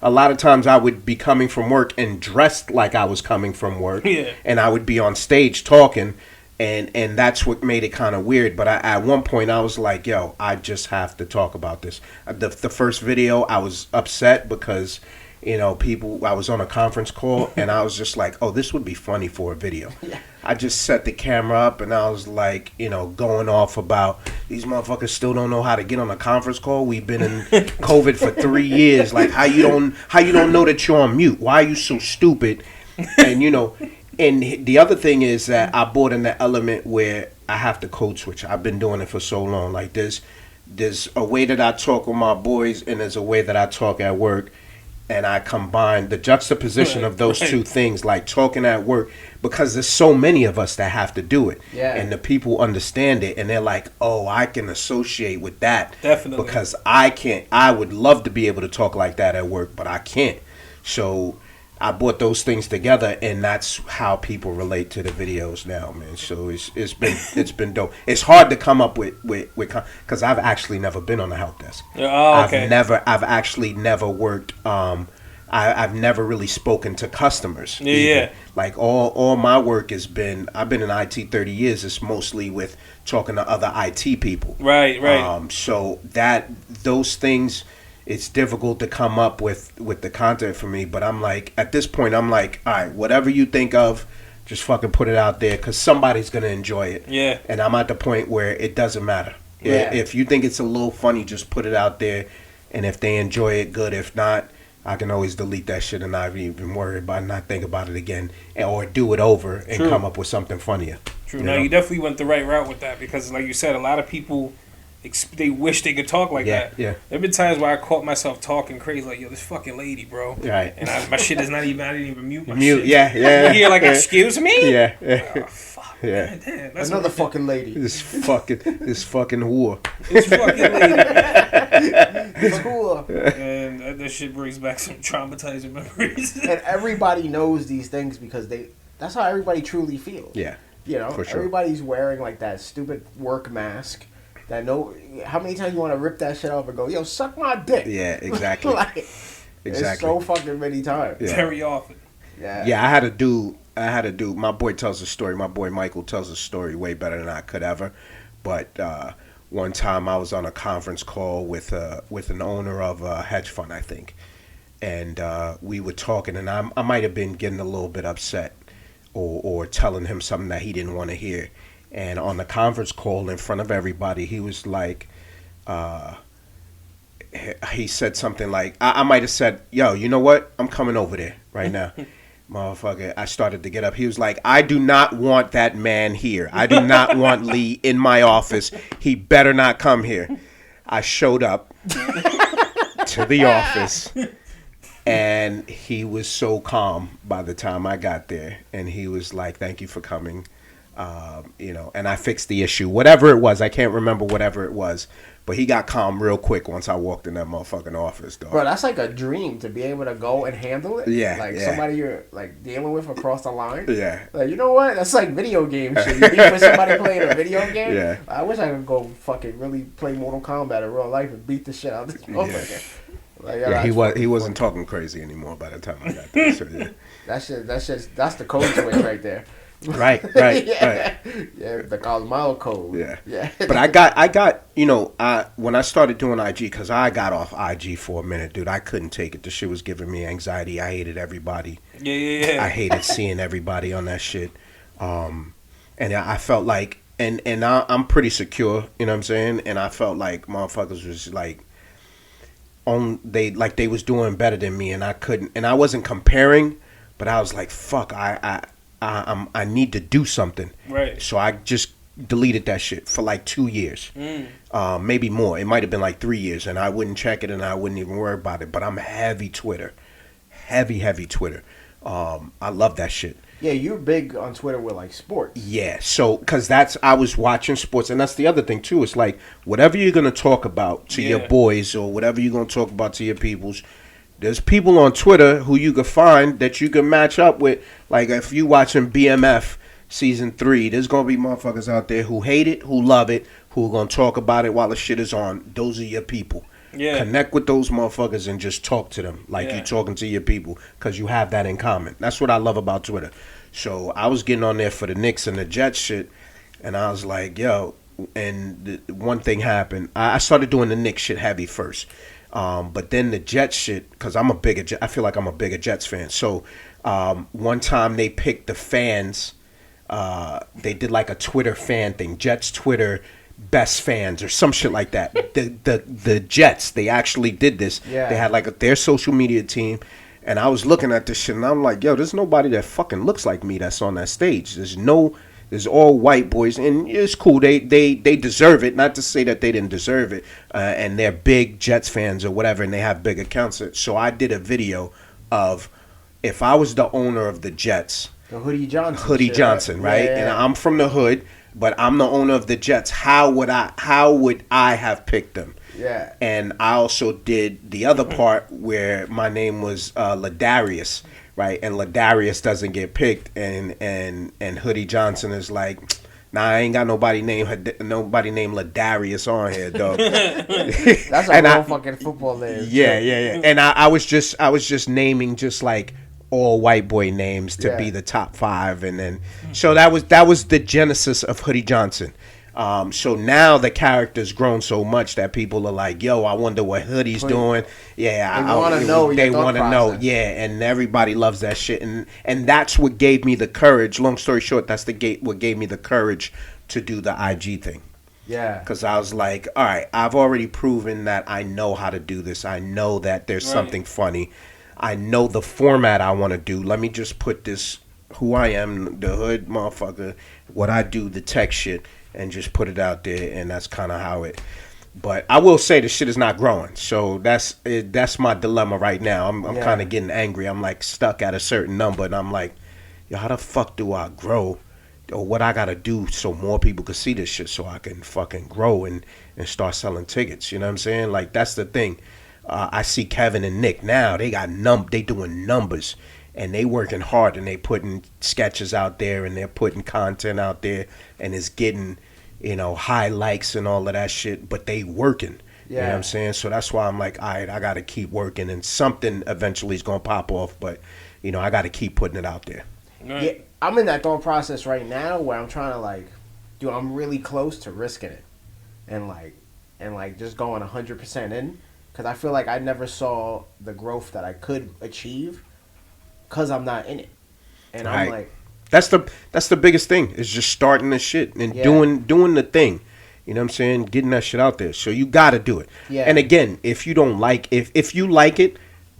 a lot of times I would be coming from work and dressed like I was coming from work, and I would be on stage talking, and that's what made it kind of weird. But at one point I was like, yo, I just have to talk about this. The first video, I was upset because, you know, I was on a conference call, and I was just like, oh, this would be funny for a video. I just set the camera up, and I was like, you know, going off about these motherfuckers still don't know how to get on a conference call. We've been in COVID for 3 years. Like, how you don't know that you're on mute? Why are you so stupid? And, you know, and the other thing is that I brought in the element where I have to code switch. I've been doing it for so long. Like, there's a way that I talk with my boys, and there's a way that I talk at work. And I combine the juxtaposition of those two things, like talking at work, because there's so many of us that have to do it. And the people understand it, and they're like, oh, I can associate with that. Definitely. Because I can't. I would love to be able to talk like that at work, but I can't. So I brought those things together, and that's how people relate to the videos now, man. So it's been dope. It's hard to come up with because I've actually never been on the help desk. I've actually never worked. I've never really spoken to customers. Like all my work has been. I've been in IT 30 years. It's mostly with talking to other IT people. Right. So those things. It's difficult to come up with the content for me, but I'm like, at this point, I'm like, all right, whatever you think of, just fucking put it out there, because somebody's going to enjoy it. And I'm at the point where it doesn't matter. If you think it's a little funny, just put it out there, and if they enjoy it, good. If not, I can always delete that shit and not even worry about it, not think about it again, or do it over and come up with something funnier. True. You definitely went the right route with that, because like you said, a lot of people, they wish they could talk like that. There have been times where I caught myself talking crazy, like, yo, this fucking lady, bro. And my shit is not even, I didn't even mute my shit. You hear, like, excuse me? Oh, fuck. Man, damn, that's another fucking lady. This fucking whore. This fucking lady. This whore. And that shit brings back some traumatizing memories. And everybody knows these things because that's how everybody truly feels. You know, for sure. Everybody's wearing, like, that stupid work mask. How many times you want to rip that shit off and go, yo, suck my dick? Exactly. Like, it's so fucking many times. Very often. I had to do. My boy tells a story. My boy Michael tells a story way better than I could ever. But one time I was on a conference call with an owner of a hedge fund, I think, and we were talking, and I might have been getting a little bit upset or telling him something that he didn't want to hear. And on the conference call in front of everybody, he was like, he said something like, I might have said, yo, you know what? I'm coming over there right now. Motherfucker, I started to get up. He was like, I do not want that man here. I do not want Lee in my office. He better not come here. I showed up to the office, and he was so calm by the time I got there. And he was like, thank you for coming. And I fixed the issue, whatever it was. I can't remember whatever it was, but he got calm real quick once I walked in that motherfucking office, dog. Bro, that's like a dream to be able to go and handle it. Somebody you're like dealing with across the line. Like, you know what? That's like video game shit. You beat with somebody playing a video game. I wish I could go fucking really play Mortal Kombat in real life and beat the shit out of this motherfucker. Like, he wasn't talking crazy anymore by the time I got there. So that's the code switch right there. Right. Yeah, the Cosmo code. But I got when I started doing IG, because I got off IG for a minute, dude. I couldn't take it. The shit was giving me anxiety. I hated everybody. I hated seeing everybody on that shit. And I felt like, and I'm pretty secure, you know what I'm saying? And I felt like motherfuckers was like, they was doing better than me, and I couldn't, and I wasn't comparing, but I was like, fuck, I need to do something. Right. So I just deleted that shit for like 2 years. Maybe more. It might have been like 3 years, and I wouldn't check it, and I wouldn't even worry about it. But I'm heavy Twitter. Heavy Twitter. I love that shit. Yeah, you're big on Twitter with like sports. Yeah, so because I was watching sports, and that's the other thing too. It's like whatever you're gonna talk about to your boys, or whatever you're gonna talk about to your peoples, There's people on Twitter who you can find that you can match up with. Like if you watching BMF season 3, there's gonna be motherfuckers out there who hate it, who love it, who are gonna talk about it while the shit is on. Those are your people. Yeah. Connect with those motherfuckers and just talk to them like you're talking to your people, because you have that in common. That's what I love about Twitter. So I was getting on there for the Knicks and the Jets shit, and I was like, yo, and one thing happened. I started doing the Knicks shit heavy first. But then the Jets shit, because I feel like I'm a bigger Jets fan. So one time they picked the fans, they did like a Twitter fan thing, Jets Twitter best fans or some shit like that. The Jets, they actually did this. Yeah. They had like their social media team, and I was looking at this shit and I'm like, yo, there's nobody that fucking looks like me that's on that stage. There's all white boys, and it's cool. They deserve it. Not to say that they didn't deserve it, and they're big Jets fans or whatever, and they have big accounts. So I did a video of if I was the owner of the Jets, the Hoodie Johnson, Johnson, right? Yeah. And I'm from the hood, but I'm the owner of the Jets. How would I have picked them? Yeah. And I also did the other part where my name was Ladarius. Right, and Ladarius doesn't get picked, and Hoodie Johnson is like, nah, I ain't got nobody named Ladarius on here, dog. That's a real fucking football name. Yeah. And I was just naming just like all white boy names to be the top 5, and then so that was the genesis of Hoodie Johnson. So now the character's grown so much that people are like, yo, I wonder what Hoodie's doing. Yeah, they want to know. They want to know. Yeah, and everybody loves that shit. And that's what gave me the courage. Long story short, what gave me the courage to do the IG thing. Yeah. Because I was like, all right, I've already proven that I know how to do this. I know that there's something funny. I know the format I want to do. Let me just put this, who I am, the hood motherfucker, what I do, the tech shit, and just put it out there, and that's kind of how it. But I will say the shit is not growing, so that's my dilemma right now. I'm kind of getting angry. I'm like stuck at a certain number, and I'm like, yo, how the fuck do I grow, or what I gotta do so more people can see this shit, so I can fucking grow and start selling tickets. You know what I'm saying? Like that's the thing. I see Kevin and Nick now. They got they doing numbers. And they working hard, and they putting sketches out there, and they're putting content out there, and it's getting, high likes and all of that shit, but they working. Yeah. You know what I'm saying? So that's why I'm like, all right, I got to keep working, and something eventually is going to pop off, but, I got to keep putting it out there. Right. Yeah, I'm in that thought process right now where I'm trying to, I'm really close to risking it and just going 100% in, because I feel like I never saw the growth that I could achieve because I'm not in it, and I'm like, that's the biggest thing is just starting the shit and doing the thing, you know what I'm saying, getting that shit out there. So you got to do it. Yeah. And again, if you don't like, if you like it,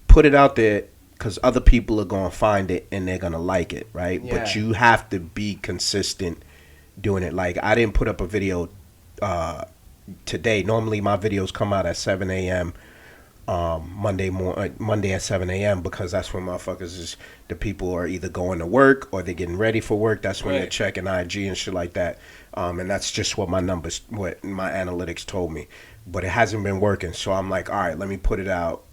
put it out there, because other people are gonna find it and they're gonna like it, right? Yeah. But you have to be consistent doing it. Like I didn't put up a video today. Normally my videos come out at 7 a.m. Monday at 7 a.m. because that's when the people are either going to work or they're getting ready for work. That's when they're checking IG and shit like that. And that's just what my analytics told me. But it hasn't been working. So I'm like, all right, let me put it out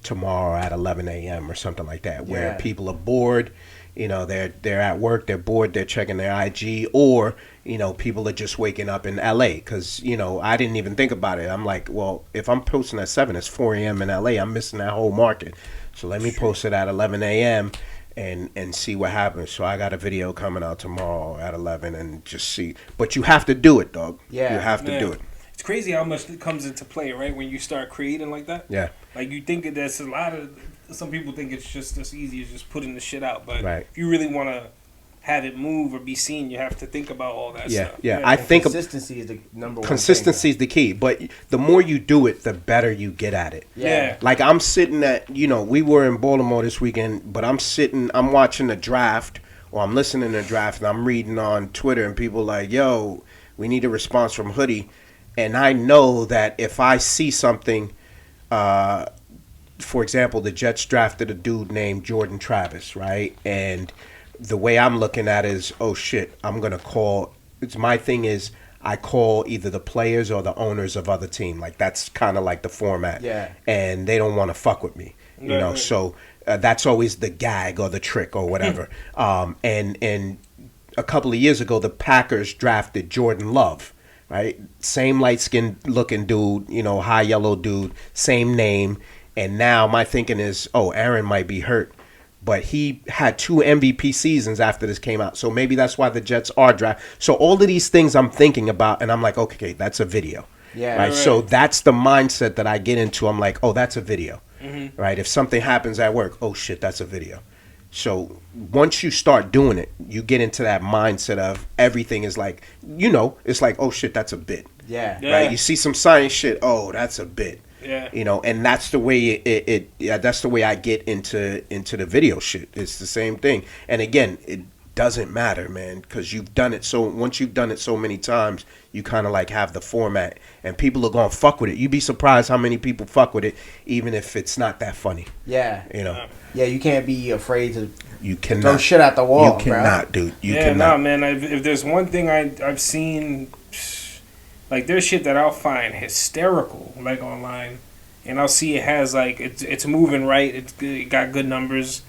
tomorrow at 11 a.m. or something like that, where people are bored. They're at work, they're bored, they're checking their IG, or people are just waking up in LA, because I didn't even think about it. I'm like, well, if I'm posting at 7, it's 4 a.m. in LA. I'm missing that whole market. So let me post it at 11 a.m. and see what happens. So I got a video coming out tomorrow at 11 and just see. But you have to do it, dog. Yeah, you have to do it. It's crazy how much it comes into play, right? When you start creating like that. Yeah. Like you think that there's a lot of. Some people think it's just as easy as just putting the shit out, but if you really want to have it move or be seen, you have to think about all that stuff. Yeah, I think consistency is the number one. Consistency is the key, but the more you do it, the better you get at it. Yeah. Like I'm sitting at, we were in Baltimore this weekend, but I'm watching the draft, or I'm listening to the draft, and I'm reading on Twitter, and people like, yo, we need a response from Hoodie, and I know that if I see something, for example, the Jets drafted a dude named Jordan Travis, right? And the way I'm looking at it is, oh shit, I'm gonna call. My thing is, I call either the players or the owners of other team. Like that's kind of like the format. Yeah. And they don't want to fuck with me. You know, so that's always the gag or the trick or whatever. And a couple of years ago, the Packers drafted Jordan Love, right? Same light-skinned looking dude, you know, high yellow dude, same name. And now my thinking is, oh, Aaron might be hurt. But he had 2 MVP seasons after this came out. So maybe that's why the Jets are draft. So all of these things I'm thinking about, and I'm like, okay, that's a video. Yeah. Right? So that's the mindset that I get into. I'm like, oh, that's a video. Right? If something happens at work, oh, shit, that's a video. So once you start doing it, you get into that mindset of everything is like, you know, it's like, oh, shit, that's a bit. Yeah. Right? You see some science shit, oh, that's a bit. Yeah. You know, and that's the way that's the way I get into the video shit. It's the same thing. And again, it doesn't matter, man, because you've done it. So once you've done it so many times, you kind of like have the format, and people are gonna fuck with it. You'd be surprised how many people fuck with it, even if it's not that funny. Yeah. You know. Yeah, you can't be afraid to. You cannot throw shit at the wall. You cannot, bro. dude. You cannot. Nah, man. If there's one thing I've seen. Like, there's shit that I'll find hysterical, like, online. And I'll see it has, like, it's moving right. It got good numbers.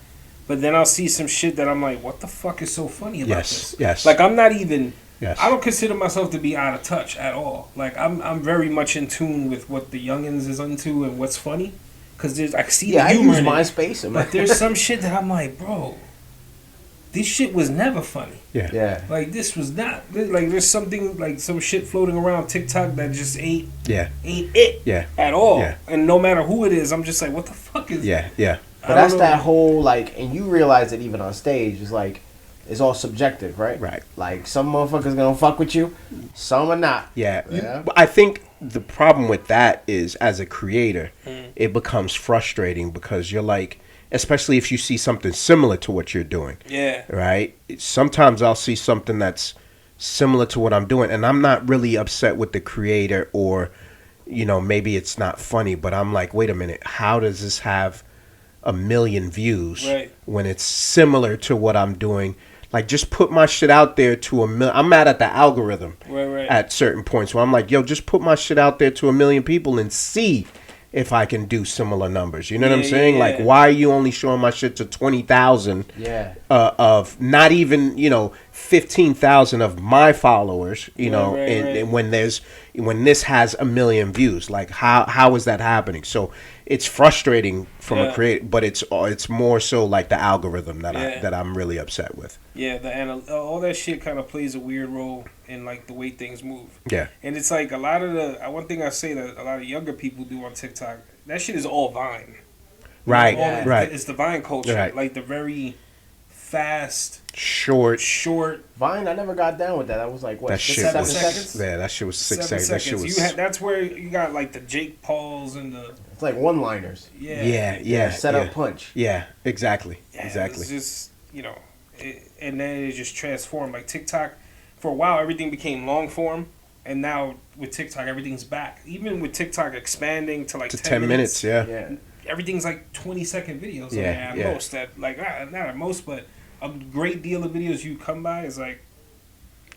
But then I'll see some shit that I'm like, what the fuck is so funny about this? Yes. Like, I'm not even... Yes. I don't consider myself to be out of touch at all. Like, I'm very much in tune with what the youngins is into and what's funny. Because I see the humor in it. I use MySpace. But there's some shit that I'm like, bro... This shit was never funny. Yeah. Like, this was not. Like, there's something, like, some shit floating around TikTok that just ain't it at all. Yeah. And no matter who it is, I'm just like, what the fuck is Yeah. But that's that whole, like, and you realize it even on stage, is like, it's all subjective, right? Right. Like, some motherfuckers gonna fuck with you, some are not. Yeah. I think the problem with that is, as a creator, it becomes frustrating because you're like, especially if you see something similar to what you're doing. Yeah. Right? Sometimes I'll see something that's similar to what I'm doing, and I'm not really upset with the creator, or, you know, maybe it's not funny, but I'm like, wait a minute, how does this have 1 million views when it's similar to what I'm doing? Like, just put my shit out there to 1 million. I'm mad at the algorithm at certain points where I'm like, yo, just put my shit out there to 1 million people and see if I can do similar numbers. You know what I'm saying? Like, why are you only showing my shit to 20,000 of not even, you know, 15,000 of my followers, you know, and when this has 1 million views? Like, how is that happening? So it's frustrating from a creator, but it's more so like the algorithm that I'm really upset with. Yeah, all that shit kind of plays a weird role in, like, the way things move. Yeah. And it's like a lot of one thing I say that a lot of younger people do on TikTok, that shit is all Vine. Right. It's the Vine culture. Right. Like, the very fast, short. Vine, I never got down with that. I was like, what, that shit 7 was, seconds? Yeah, that shit was 6 seconds. That shit was, that's where you got, like, the Jake Pauls and the... It's like one-liners. Yeah. Set up punch. Yeah, exactly. It's just, you know... and then it just transformed. Like, TikTok, for a while, everything became long form, and now with TikTok, everything's back. Even with TikTok expanding to, like, 10 minutes. Yeah. Everything's like 20-second videos at most. That, like, not at most, but a great deal of videos you come by is, like,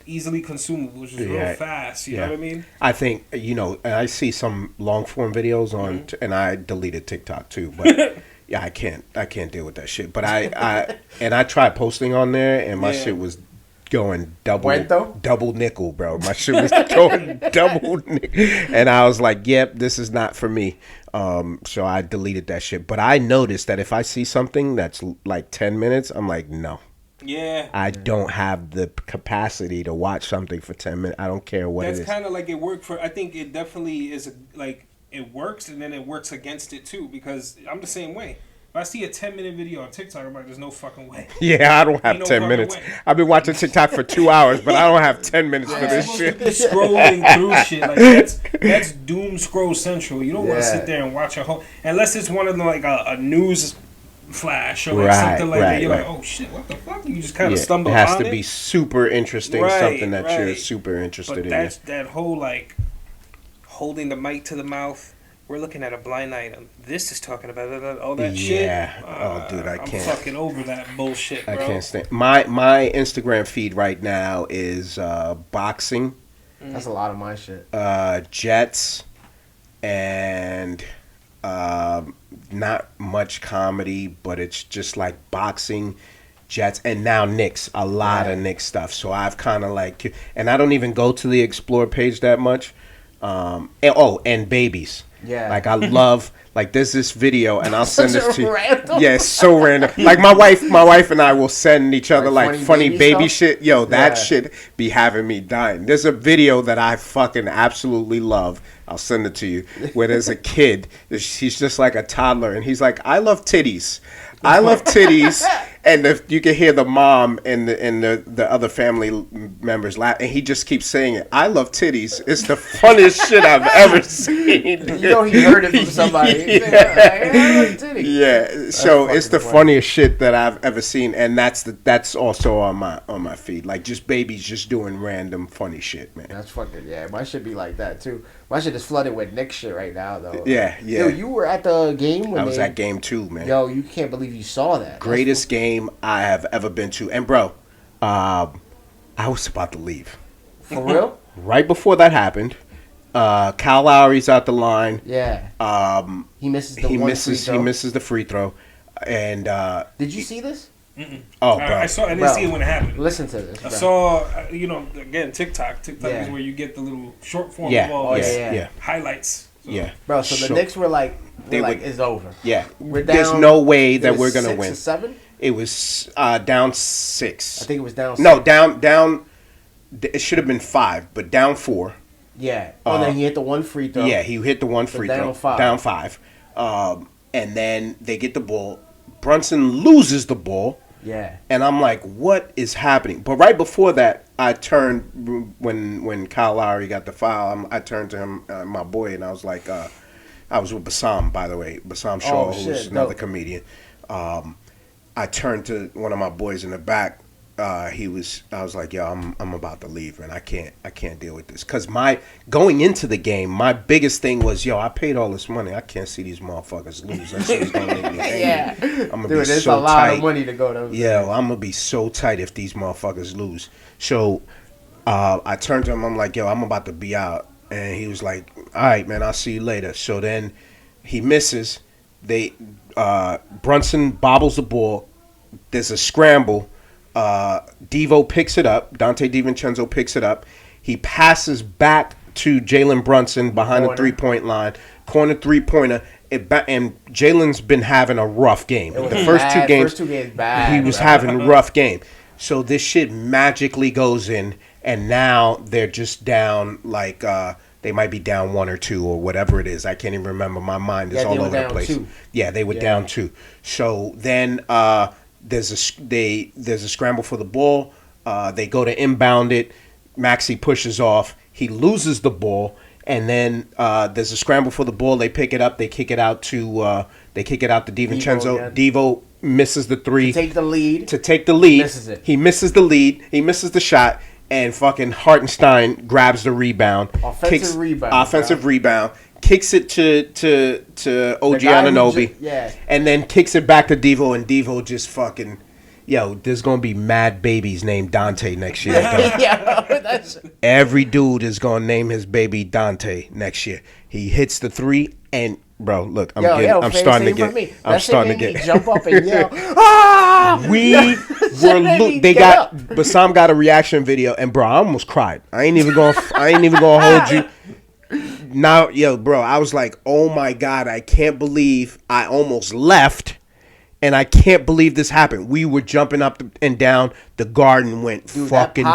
easily consumable, which is real fast. You know what I mean? I think, you know, I see some long form videos on, and I deleted TikTok too, but yeah, I can't deal with that shit. But I tried posting on there, and my shit was going double nickel, bro. My shit was going double nickel, and I was like, yep, this is not for me. So I deleted that shit. But I noticed that if I see something that's like 10 minutes, I'm like, no. Yeah. I don't have the capacity to watch something for 10 minutes. I don't care what it is. That's kind of like it worked for, I think it definitely is, it works, and then it works against it too, because I'm the same way. If I see a 10-minute video on TikTok, I'm like, there's no fucking way. Yeah, I don't have 10 minutes. Way. I've been watching TikTok for 2 hours, but I don't have 10 minutes for this shit. Scrolling through shit. Like, that's doom scroll central. You don't want to sit there and watch a whole... Unless it's one of the, like, a news flash or like something like that. You're like, oh, shit, what the fuck? You just kind of stumble on it. It has to be super interesting, something that you're super interested in. That's that whole, like, holding the mic to the mouth. We're looking at a blind item. This is talking about all that shit. Yeah. Oh, dude, I can't. I'm fucking over that bullshit, bro. I can't stand. My Instagram feed right now is boxing. That's a lot of my shit. Jets and not much comedy, but it's just like boxing, Jets, and now Knicks. A lot of Knicks stuff. So I've kind of like, and I don't even go to the Explore page that much. And babies. Yeah. Like I love, like there's this video, and I'll send this to you. Random. Yeah, it's so random. Like my wife and I will send each other like funny baby shit. Yo, that shit be having me dying. There's a video that I fucking absolutely love. I'll send it to you. Where there's a kid, he's just like a toddler, and he's like, "I love titties. I love titties." And you can hear the mom and the other family members laugh, and he just keeps saying it. "I love titties." It's the funniest shit I've ever seen. You know he heard it from somebody. Yeah. I love titties. Yeah. So it's the funniest shit that I've ever seen, and that's also on my feed. Like just babies just doing random funny shit, man. That's fucking my shit be like that too. My shit is flooded with Knicks shit right now though. Yeah. Yo, you were at the game when I was at game 2, man. Yo, you can't believe you saw that. Greatest game I have ever been to. And bro, I was about to leave. For real? Right before that happened, Kyle Lowry's out the line. Yeah. He misses the he one misses free throw. he misses the free throw. And Did you see this? Mm-mm. Oh, bro. I didn't see it when it happened. Listen to this. Bro. I saw, again, TikTok is where you get the little short form of all highlights. So. Yeah. Bro, so the Knicks were like, it's over. Yeah. We're down, there's no way that we're going to win. 6 or 7? It was down 6. I think it was down 6. No, down. It should have been 5, but down 4. Yeah. Then he hit the one free throw. Yeah, he hit the one free throw. Down 5. And then they get the ball. Brunson loses the ball. Yeah. And I'm like, what is happening? But right before that, I turned, when Kyle Lowry got the foul, I turned to him, my boy, and I was like, I was with Bassam, by the way. Bassam Shaw, who's another comedian. I turned to one of my boys in the back. I was like, yo, I'm about to leave, man. I can't deal with this. Because going into the game, my biggest thing was, yo, I paid all this money. I can't see these motherfuckers lose. That shit's going to make me angry. Yeah. I'm gonna Dude, be it's so a lot tight. of money to go to. Yeah, I'm going to be so tight if these motherfuckers lose. So I turned to him. I'm like, yo, I'm about to be out. And he was like, all right, man, I'll see you later. So then he misses. Brunson bobbles the ball. There's a scramble. Devo picks it up. Dante DiVincenzo picks it up. He passes back to Jalen Brunson behind the 3-point line. Corner 3-pointer. And Jalen's been having a rough game. The first two games bad, he was having a rough game. So this shit magically goes in, and now they're just down like they might be down 1 or 2 or whatever it is. I can't even remember. My mind is all over the place. 2. Yeah, they were down 2. So then there's a scramble for the ball. They go to inbound it. Maxey pushes off. He loses the ball, and then there's a scramble for the ball. They pick it up. They kick it out to DiVincenzo. Devo misses the 3 to take the lead. Misses it. He misses the lead. He misses the shot, and fucking Hartenstein grabs the rebound. Offensive rebound. Kicks it to OG Anunoby, and then kicks it back to Devo, and Devo just fucking, yo, there's gonna be mad babies named Dante next year. Every dude is gonna name his baby Dante next year. He hits the 3, and bro, look, I'm starting to get jump up and yell. Ah! Bassam got a reaction video, and bro, I almost cried. I ain't even gonna hold you. Now, yo, bro, I was like, oh my God, I can't believe I almost left, and I can't believe this happened. We were jumping up and down. The garden went fucking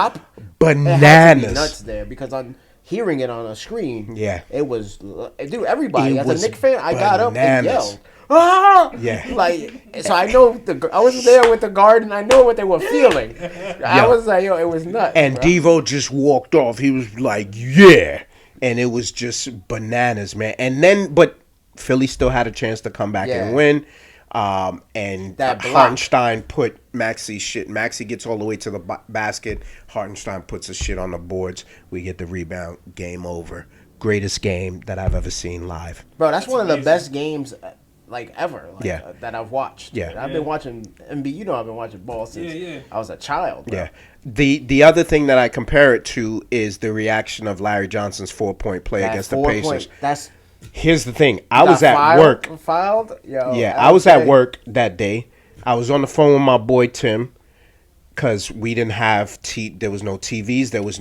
bananas. It had to be nuts there, because on hearing it on a screen, it was, dude, everybody. As a Knicks fan, I got up and yelled. Ah! Yeah. So I know I was there with the garden. I know what they were feeling. I was like, yo, it was nuts. And bro. Devo just walked off. He was like, yeah. And it was just bananas, man. And then, but Philly still had a chance to come back and win. And Hartenstein put Maxey's shit. Maxey gets all the way to the basket. Hartenstein puts his shit on the boards. We get the rebound. Game over. Greatest game that I've ever seen live. Bro, that's one of the best games ever. That I've watched. Yeah. I've been watching NBA. You know, I've been watching ball since I was a child. Bro. Yeah. The other thing that I compare it to is the reaction of Larry Johnson's 4-point play against the Pacers. Here's the thing. I was at work. Filed? Yo, Yeah, I was at work that day. I was on the phone with my boy Tim because we didn't have there was no TVs. There was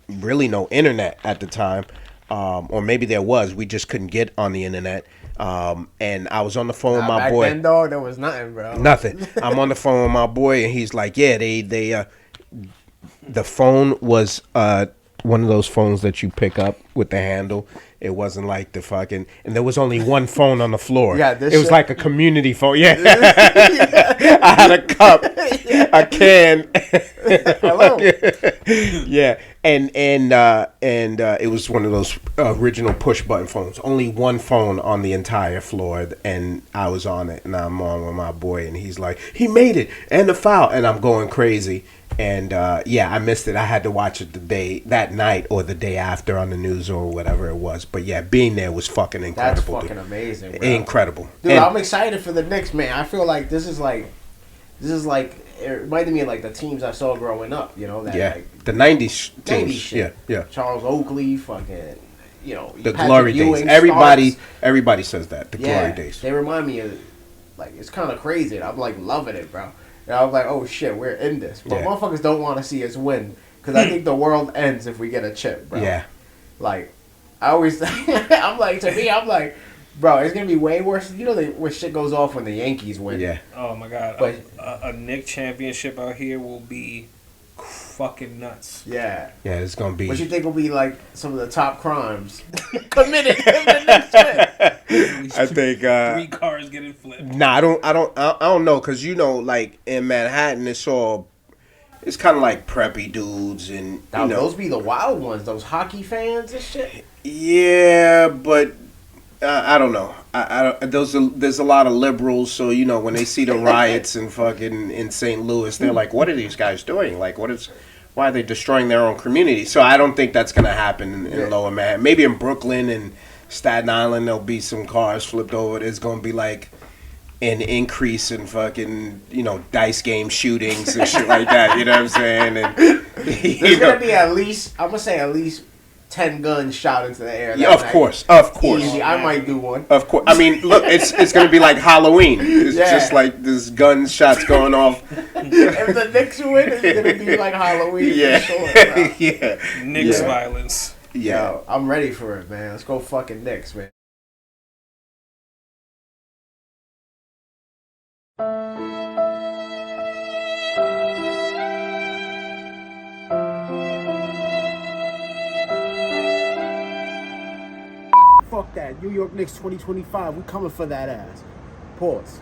really no internet at the time. Or maybe there was. We just couldn't get on the internet. And I was on the phone with my boy. Back then, dog, there was nothing, bro. Nothing. I'm on the phone with my boy, and he's like, "Yeah, the phone was one of those phones that you pick up with the handle. It wasn't like the fucking, and there was only one phone on the floor. Yeah, it was like a community phone. Yeah, I had a cup, a can. Hello. Yeah, and it was one of those original push button phones. Only one phone on the entire floor, and I was on it, and I'm on with my boy, and he's like, he made it, and the foul, and I'm going crazy. And yeah, I missed it. I had to watch it that night or the day after on the news or whatever it was. But yeah, being there was fucking incredible. That's fucking amazing, bro. Incredible. Dude, and I'm excited for the Knicks, man. I feel like this is like it reminded me of like the teams I saw growing up. You know that like the '90s teams. 90s shit. Yeah. Charles Oakley, fucking, you know, the Patrick glory Ewing, days. Everybody says that. The glory days. They remind me of, like, it's kind of crazy. And I'm like loving it, bro. And I was like, oh shit, we're in this. But motherfuckers don't want to see us win. Because I think the world ends if we get a chip, bro. Yeah. Like, I always, I'm like, bro, it's going to be way worse. You know where shit goes off when the Yankees win. Yeah. Oh, my God. But a Knicks championship out here will be fucking nuts. Yeah. Yeah, it's going to be. What you think will be, like, some of the top crimes committed in the Knicks win? I think 3 cars getting flipped. Nah, I don't know, cause you know, like in Manhattan, it's kind of like preppy dudes, and now, those be the wild ones, those hockey fans and shit. Yeah, but I don't know. There's a lot of liberals, so you know when they see the riots in St. Louis, they're like, "What are these guys doing? Like, why are they destroying their own community?" So I don't think that's gonna happen in Lower Manhattan. Maybe in Brooklyn and Staten Island, there'll be some cars flipped over. There's gonna be like an increase in fucking, you know, dice game shootings and shit like that. You know what I'm saying? And there's gonna be at least 10 guns shot into the air. Yeah, of course. Easy. I might do one. Of course. I mean, look, it's gonna be like Halloween. It's just like there's gun shots going off. If the Knicks win, it's gonna be like Halloween. Yeah. For sure, bro. Yeah. Knicks violence. Yeah. Yo, I'm ready for it, man. Let's go fucking Knicks, man. Fuck that. New York Knicks 2025. We coming for that ass. Pause.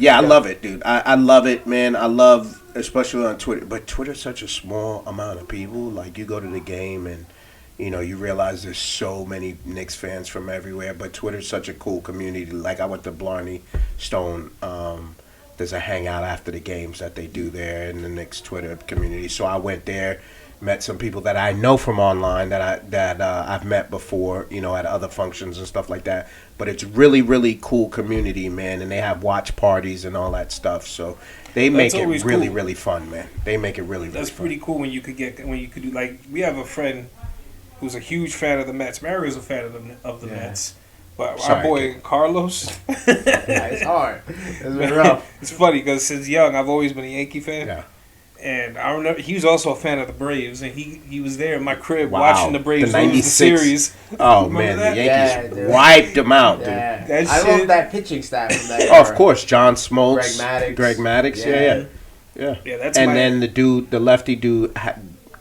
Yeah, I love it, dude. I love it, man. I love, especially on Twitter. But Twitter's such a small amount of people. Like, you go to the game and, you know, you realize there's so many Knicks fans from everywhere. But Twitter's such a cool community. Like, I went to Blarney Stone. There's a hangout after the games that they do there in the Knicks Twitter community. So I went there, met some people that I know from online that I've met before, you know, at other functions and stuff like that. But it's really, really cool community, man. And they have watch parties and all that stuff. So they make it really, cool. Really fun, man. They make it really, really That's fun. pretty cool when you could do, like, we have a friend who's a huge fan of the Mets. Mario's a fan of the Mets. But our boy Carlos. It's hard. It's been rough. It's funny because since young, I've always been a Yankee fan. Yeah. And I remember he was also a fan of the Braves, and he was there in my crib watching the Braves the lose the series. Oh man, that? the Yankees wiped them out, dude. Yeah. I love that pitching staff from that era. Oh, of course, John Smoltz, Greg Maddux, yeah. That's then the lefty dude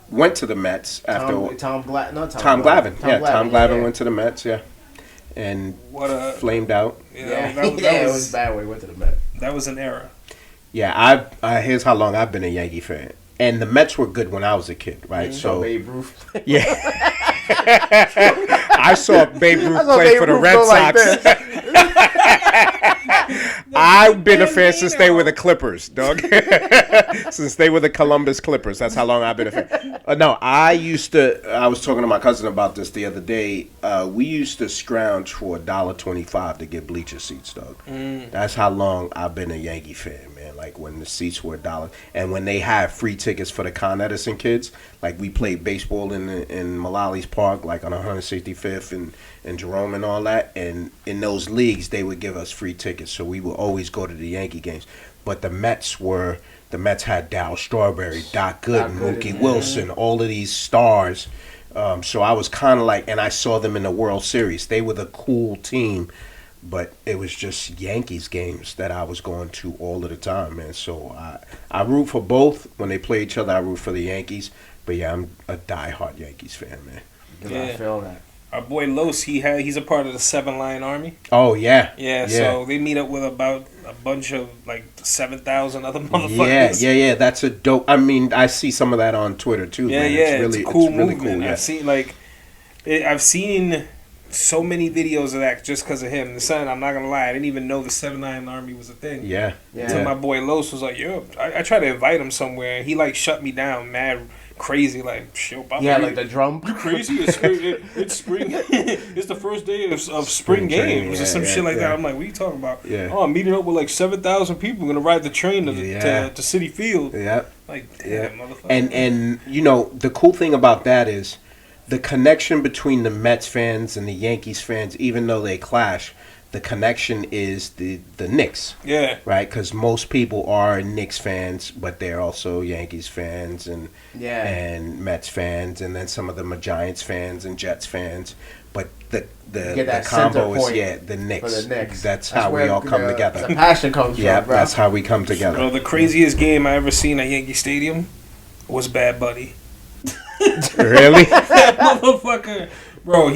went to the Mets after Tom Glavine. Tom Glavine went to the Mets, and flamed out. It was bad when he went to the Mets. That was an era. Yeah, here's how long I've been a Yankee fan. And the Mets were good when I was a kid, right? So Babe Ruth. Yeah. I saw Babe Ruth play for the Red Sox. I've been a fan since they were the Clippers, dog. Since they were the Columbus Clippers. That's how long I've been a fan. No, I was talking to my cousin about this the other day. We used to scrounge for $1.25 to get bleacher seats, dog. That's how long I've been a Yankee fan, man. Like when the seats were $1. And when they had free tickets for the Con Edison kids, like we played baseball in Mullally's Park, like on 165th and Jerome and all that. And in those leagues, they would give us free tickets. So we would always go to the Yankee games. But the Mets had Darryl Strawberry, Doc Gooden, Mookie Wilson, all of these stars. So I was kind of like, and I saw them in the World Series. They were the cool team, but it was just Yankees games that I was going to all of the time, man. So I root for both. When they play each other, I root for the Yankees. But yeah, I'm a diehard Yankees fan, man. Yeah. I feel that. Our boy Los, he's a part of the 7 Lion Army. Oh yeah. Yeah. So they meet up with about a bunch of like 7,000 other motherfuckers. Yeah. That's a dope. I mean, I see some of that on Twitter too. Yeah, man. it's a cool movement. Cool, yeah. I've seen so many videos of that just because of him. The son, I'm not gonna lie, I didn't even know the 7 Lion Army was a thing. Yeah. Until my boy Los was like, "Yo," I tried to invite him somewhere, and he like shut me down, mad crazy, like, "Yo, Papa, like the drum. You crazy? It's spring. It's the first day of spring games or some shit like that." I'm like, "What are you talking about?" Yeah. Oh, I'm meeting up with like 7,000 people. Gonna ride the train to City Field. Yeah. Like, damn, motherfucker. And you know the cool thing about that is the connection between the Mets fans and the Yankees fans, even though they clash, the connection is the Knicks. Yeah. Right? Because most people are Knicks fans, but they're also Yankees fans and Mets fans, and then some of them are Giants fans and Jets fans. But the combo is the Knicks. For the Knicks. That's how we all come together. The passion comes from, bro. That's how we come together. Bro, the craziest game I ever seen at Yankee Stadium was Bad Bunny. Really? That motherfucker, bro.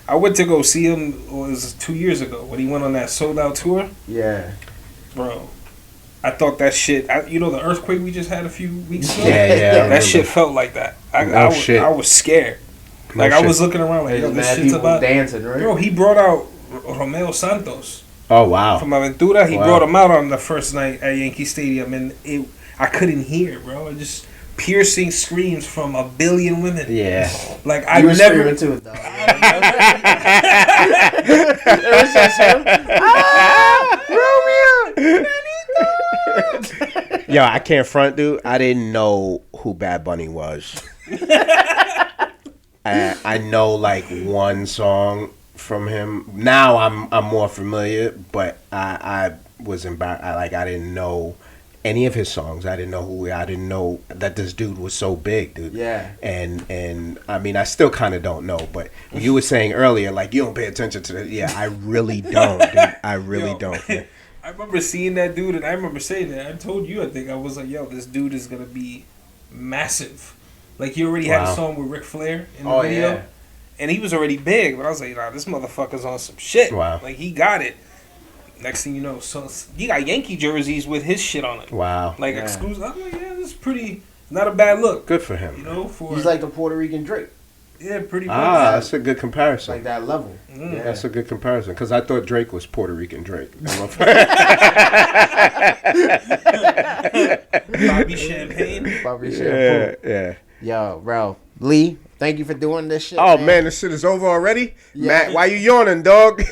I went to go see him. It was 2 years ago when he went on that sold out tour. Yeah, bro. I thought that shit. The earthquake we just had a few weeks ago. Yeah. That shit felt like that. I was scared. I was looking around like, yo, this shit's about dancing, right? Bro, he brought out Romeo Santos. Oh wow! From Aventura, he brought him out on the first night at Yankee Stadium, and I couldn't hear, bro. It just piercing screams from a billion women. Yeah. Like I never. Too, though. Romeo. Yo, I can't front, dude. I didn't know who Bad Bunny was. I know like one song from him. Now I'm more familiar, but I was embarrassed. I didn't know any of his songs. I didn't know that this dude was so big, dude. Yeah. And I mean, I still kind of don't know, but you were saying earlier, like, you don't pay attention to that. Yeah, I really don't, dude. I really don't. Yeah. I remember seeing that dude, and I remember saying that. I told you, I think, I was like, yo, this dude is going to be massive. Like, he already had a song with Ric Flair in the video. Yeah. And he was already big, but I was like, nah, this motherfucker's on some shit. Wow. Like, he got it. Next thing you know, so he got Yankee jerseys with his shit on it. Wow. Like, exclusive. I'm like, yeah, this is pretty, not a bad look. Good for him. You know, he's like the Puerto Rican Drake. Yeah, pretty much. That's a good comparison. Like that level. Yeah. That's a good comparison, because I thought Drake was Puerto Rican Drake. Bobby Champagne. Yeah. Yo, bro. Lee, thank you for doing this shit. Oh, man, this shit is over already? Yeah. Matt, why you yawning, dog?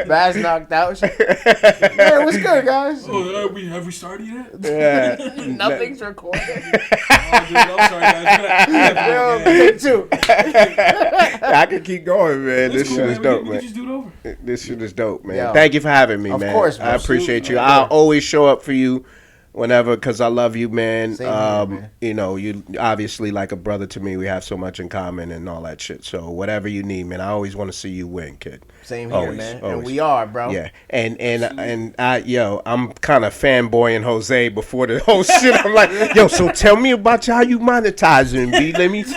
Bad's knocked out. Yeah, what's good, guys? Oh, have we started yet? Yeah. Nothing's recorded. I'm sorry, guys. Take two. I can keep going, man. This shit is dope, man. Just do it over. This shit is dope, man. Yo. Thank you for having me, man. Of course, bro. I appreciate you. I'll always show up for you whenever, because I love you, man. Same here, man. You know, you obviously like a brother to me. We have so much in common and all that shit. So whatever you need, man, I always want to see you win, kid. Same here, always, man. always. And we are, bro. Yeah, and I'm kind of fanboying Jose before the whole shit. I'm like, yo, so tell me about how you monetizing, B.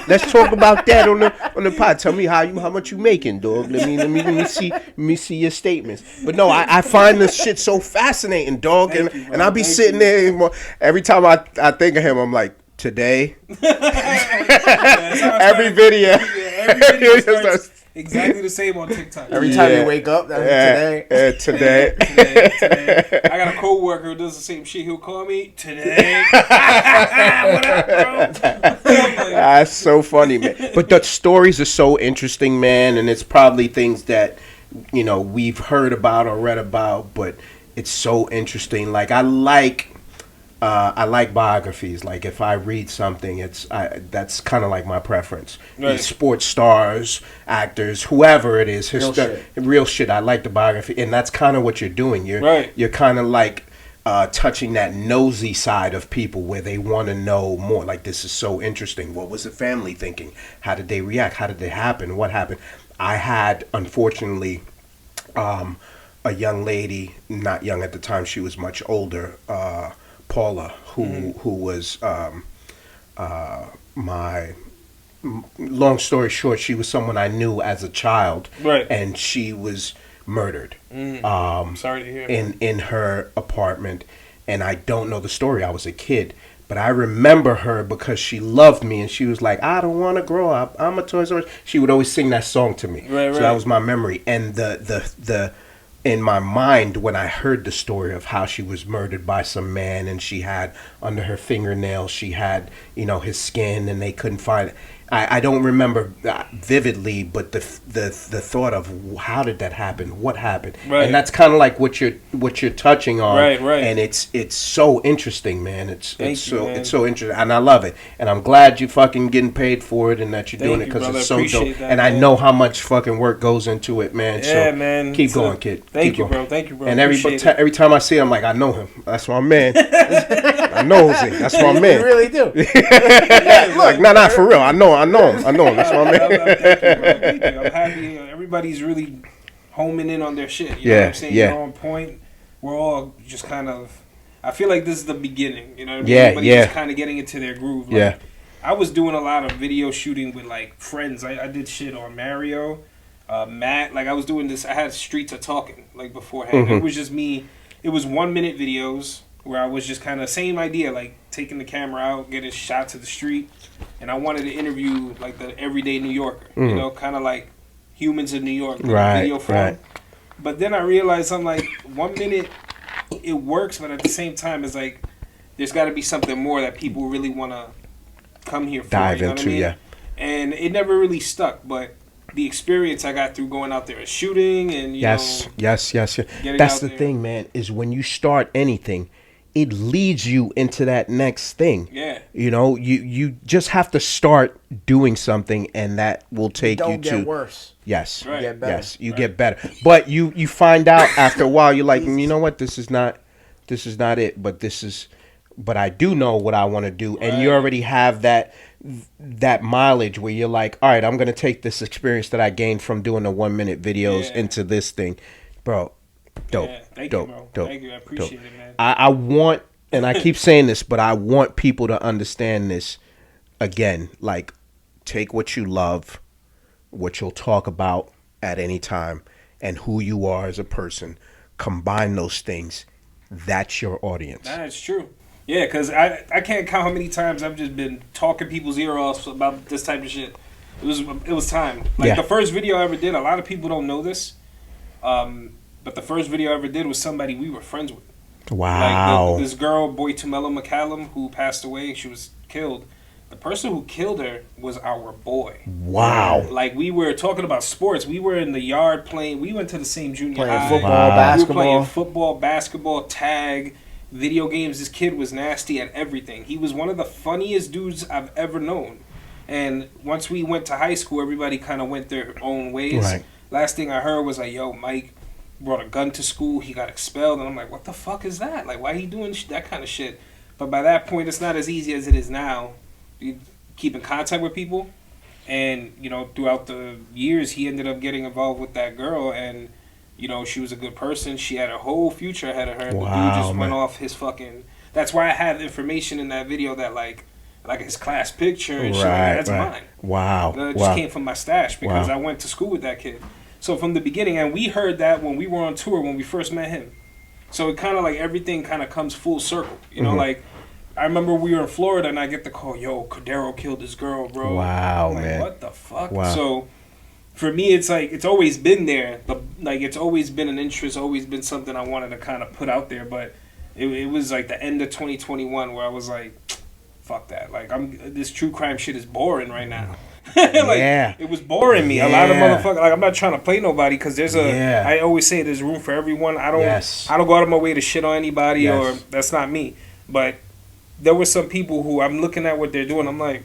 Let's talk about that on the pod. Tell me how much you making, dog. Let me see your statements. But no, I find this shit so fascinating, dog, and I'll be sitting there every time I think of him. I'm like, today. Every video. Every video starts, Exactly the same on TikTok. Every time you wake up, that's today. Today. I got a coworker who does the same shit. He'll call me today. What up, bro? That's so funny, man. But the stories are so interesting, man, and it's probably things that we've heard about or read about, but it's so interesting. Like I like biographies. Like if I read something, that's kind of like my preference. Right. Sports stars, actors, whoever it is, real shit. I like the biography, and that's kind of what you're doing. You're kind of like touching that nosy side of people where they want to know more. Like, this is so interesting. What was the family thinking? How did they react? How did it happen? What happened? I had, unfortunately, a young lady, not young at the time, she was much older, Paula, who was my, long story short, she was someone I knew as a child, right? And she was murdered. Sorry to hear. In her apartment, and I don't know the story. I was a kid, but I remember her because she loved me, and she was like, "I don't want to grow up. I'm a Toys R Us." She would always sing that song to me. Right. So that was my memory, and the in my mind, when I heard the story of how she was murdered by some man, and she had under her fingernails, she had his skin, and they couldn't find it. I don't remember vividly, but the thought of how did that happen, what happened, right. And that's kind of like what you're touching on, right. And it's so interesting, man. It's man. so interesting, and I love it, and I'm glad you fucking getting paid for it, and that you're doing it because it's so dope. And I know how much fucking work goes into it, man. Yeah, so man. Keep going, kid. Thank you, bro. And every time I see him, I'm like, I know him. That's my man. I know him. That's my man. You really do. Look, not for real. I know him. That's my man. Thank you. I'm happy. Everybody's really homing in on their shit. You know what I'm saying? Yeah. You're on point. We're all just kind of. I feel like this is the beginning. You know what I mean? Yeah, Everybody's yeah. just kind of getting into their groove. Like, Yeah. I was doing a lot of video shooting with like friends. I did shit on Mario, Matt. Like I was doing this. I had Streets of Talking like beforehand. Mm-hmm. It was just me. It was 1 minute videos where I was just kind of same idea, like taking the camera out, getting shots of the street, and I wanted to interview like the everyday New Yorker, you know, kind of like Humans in New York, like video form. Right. But then I realized I'm like 1 minute, it works, but at the same time, it's like there's got to be something more that people really want to come here for. Dive you know into, what I mean? yeah. And it never really stuck, but the experience I got through going out there and shooting and Yes. That's the thing, man, is when you start anything, it leads you into that next thing. Yeah. You just have to start doing something, and that will take you to. Don't get worse. Yes. Right. Get better. Yes. You get better, but you find out after a while. You're like, you know what? This is not it. But I do know what I want to do, and you already have that mileage where you're like, all right, I'm gonna take this experience that I gained from doing the 1 minute videos into this thing, bro. Dope. Yeah. Thank dope. you, bro. Dope. Thank you. I appreciate it, man. I want, and I keep saying this, but I want people to understand this again. Like, take what you love, what you'll talk about at any time, and who you are as a person. Combine those things. That's your audience. That's true. Yeah, because I can't count how many times I've just been talking people's ear off about this type of shit. It was time. Like the first video I ever did, a lot of people don't know this, but the first video I ever did was somebody we were friends with. Wow. Like this girl, Boytumelo McCallum, who passed away. She was killed. The person who killed her was our boy. Wow. Like, we were talking about sports. We were in the yard playing. We went to the same junior high. Football, basketball. We were playing football, basketball, tag, video games. This kid was nasty at everything. He was one of the funniest dudes I've ever known. And once we went to high school, everybody kind of went their own ways. Right. Last thing I heard was like, yo, Mike brought a gun to school. He got expelled. And I'm like, what the fuck is that? Like, why he doing that kind of shit? But by that point, it's not as easy as it is now. You keep in contact with people. And, throughout the years, he ended up getting involved with that girl. And, she was a good person. She had a whole future ahead of her. Wow, the dude just man. went off his fucking... That's why I have information in that video that, like his class picture and shit. That's mine. Wow. That just came from my stash because I went to school with that kid. So from the beginning, and we heard that when we were on tour when we first met him. So it kind of like everything kind of comes full circle. Like I remember we were in Florida and I get the call, yo, Cordero killed his girl, bro. Wow, I'm like, man. what the fuck? Wow. So for me, it's like it's always been there. Like it's always been an interest, always been something I wanted to kind of put out there. But it was like the end of 2021 where I was like, fuck that. Like this true crime shit is boring right now. Like, it was boring me. A lot of motherfuckers. Like I'm not trying to play nobody because there's I always say there's room for everyone. I don't go out of my way to shit on anybody or that's not me. But there were some people who I'm looking at what they're doing. I'm like,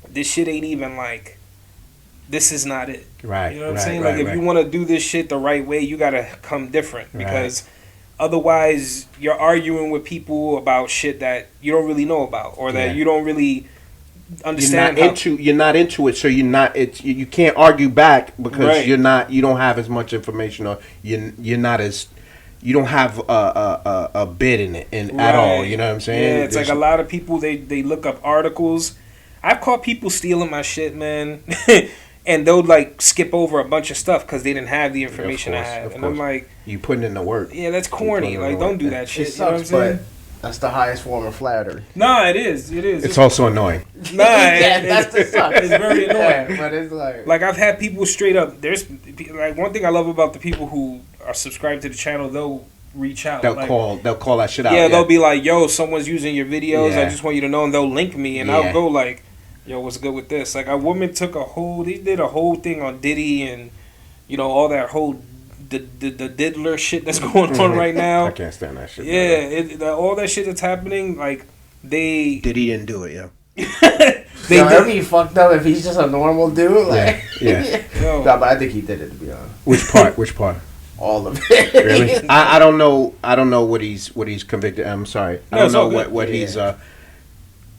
this shit ain't even like. This is not it. Right. You know what I'm saying? Like if you want to do this shit the right way, you gotta come different because. Otherwise, you're arguing with people about shit that you don't really know about, or that you don't really understand. You're not into it, so you're not. You can't argue back because you're not. You don't have as much information, or you're not as. You don't have a bit in it at all. You know what I'm saying? Yeah, it's like a lot of people. They look up articles. I've caught people stealing my shit, man. And they'll like skip over a bunch of stuff because they didn't have the information I have, and I'm like, you putting in the work. Yeah, that's corny. Like, don't do that shit. It sucks, you know what I'm saying? But that's the highest form of flattery. Nah, it is. It is. It's also annoying. Nah, that's the suck. It's very annoying. Yeah, but it's like I've had people straight up. There's like one thing I love about the people who are subscribed to the channel. They'll reach out. They'll call that shit out. Yeah, they'll be like, "Yo, someone's using your videos. I just want you to know," and they'll link me, and I'll go like. Yo, what's good with this? Like, a woman they did a whole thing on Diddy and, you know, all that whole, the diddler shit that's going on right now. I can't stand that shit. Yeah, all that shit that's happening, like, Diddy didn't do it, that'd be fucked up if he's just a normal dude. Like, no, but I think he did it, to be honest. Which part? All of it. Really? I don't know what he's convicted. I'm sorry. I don't know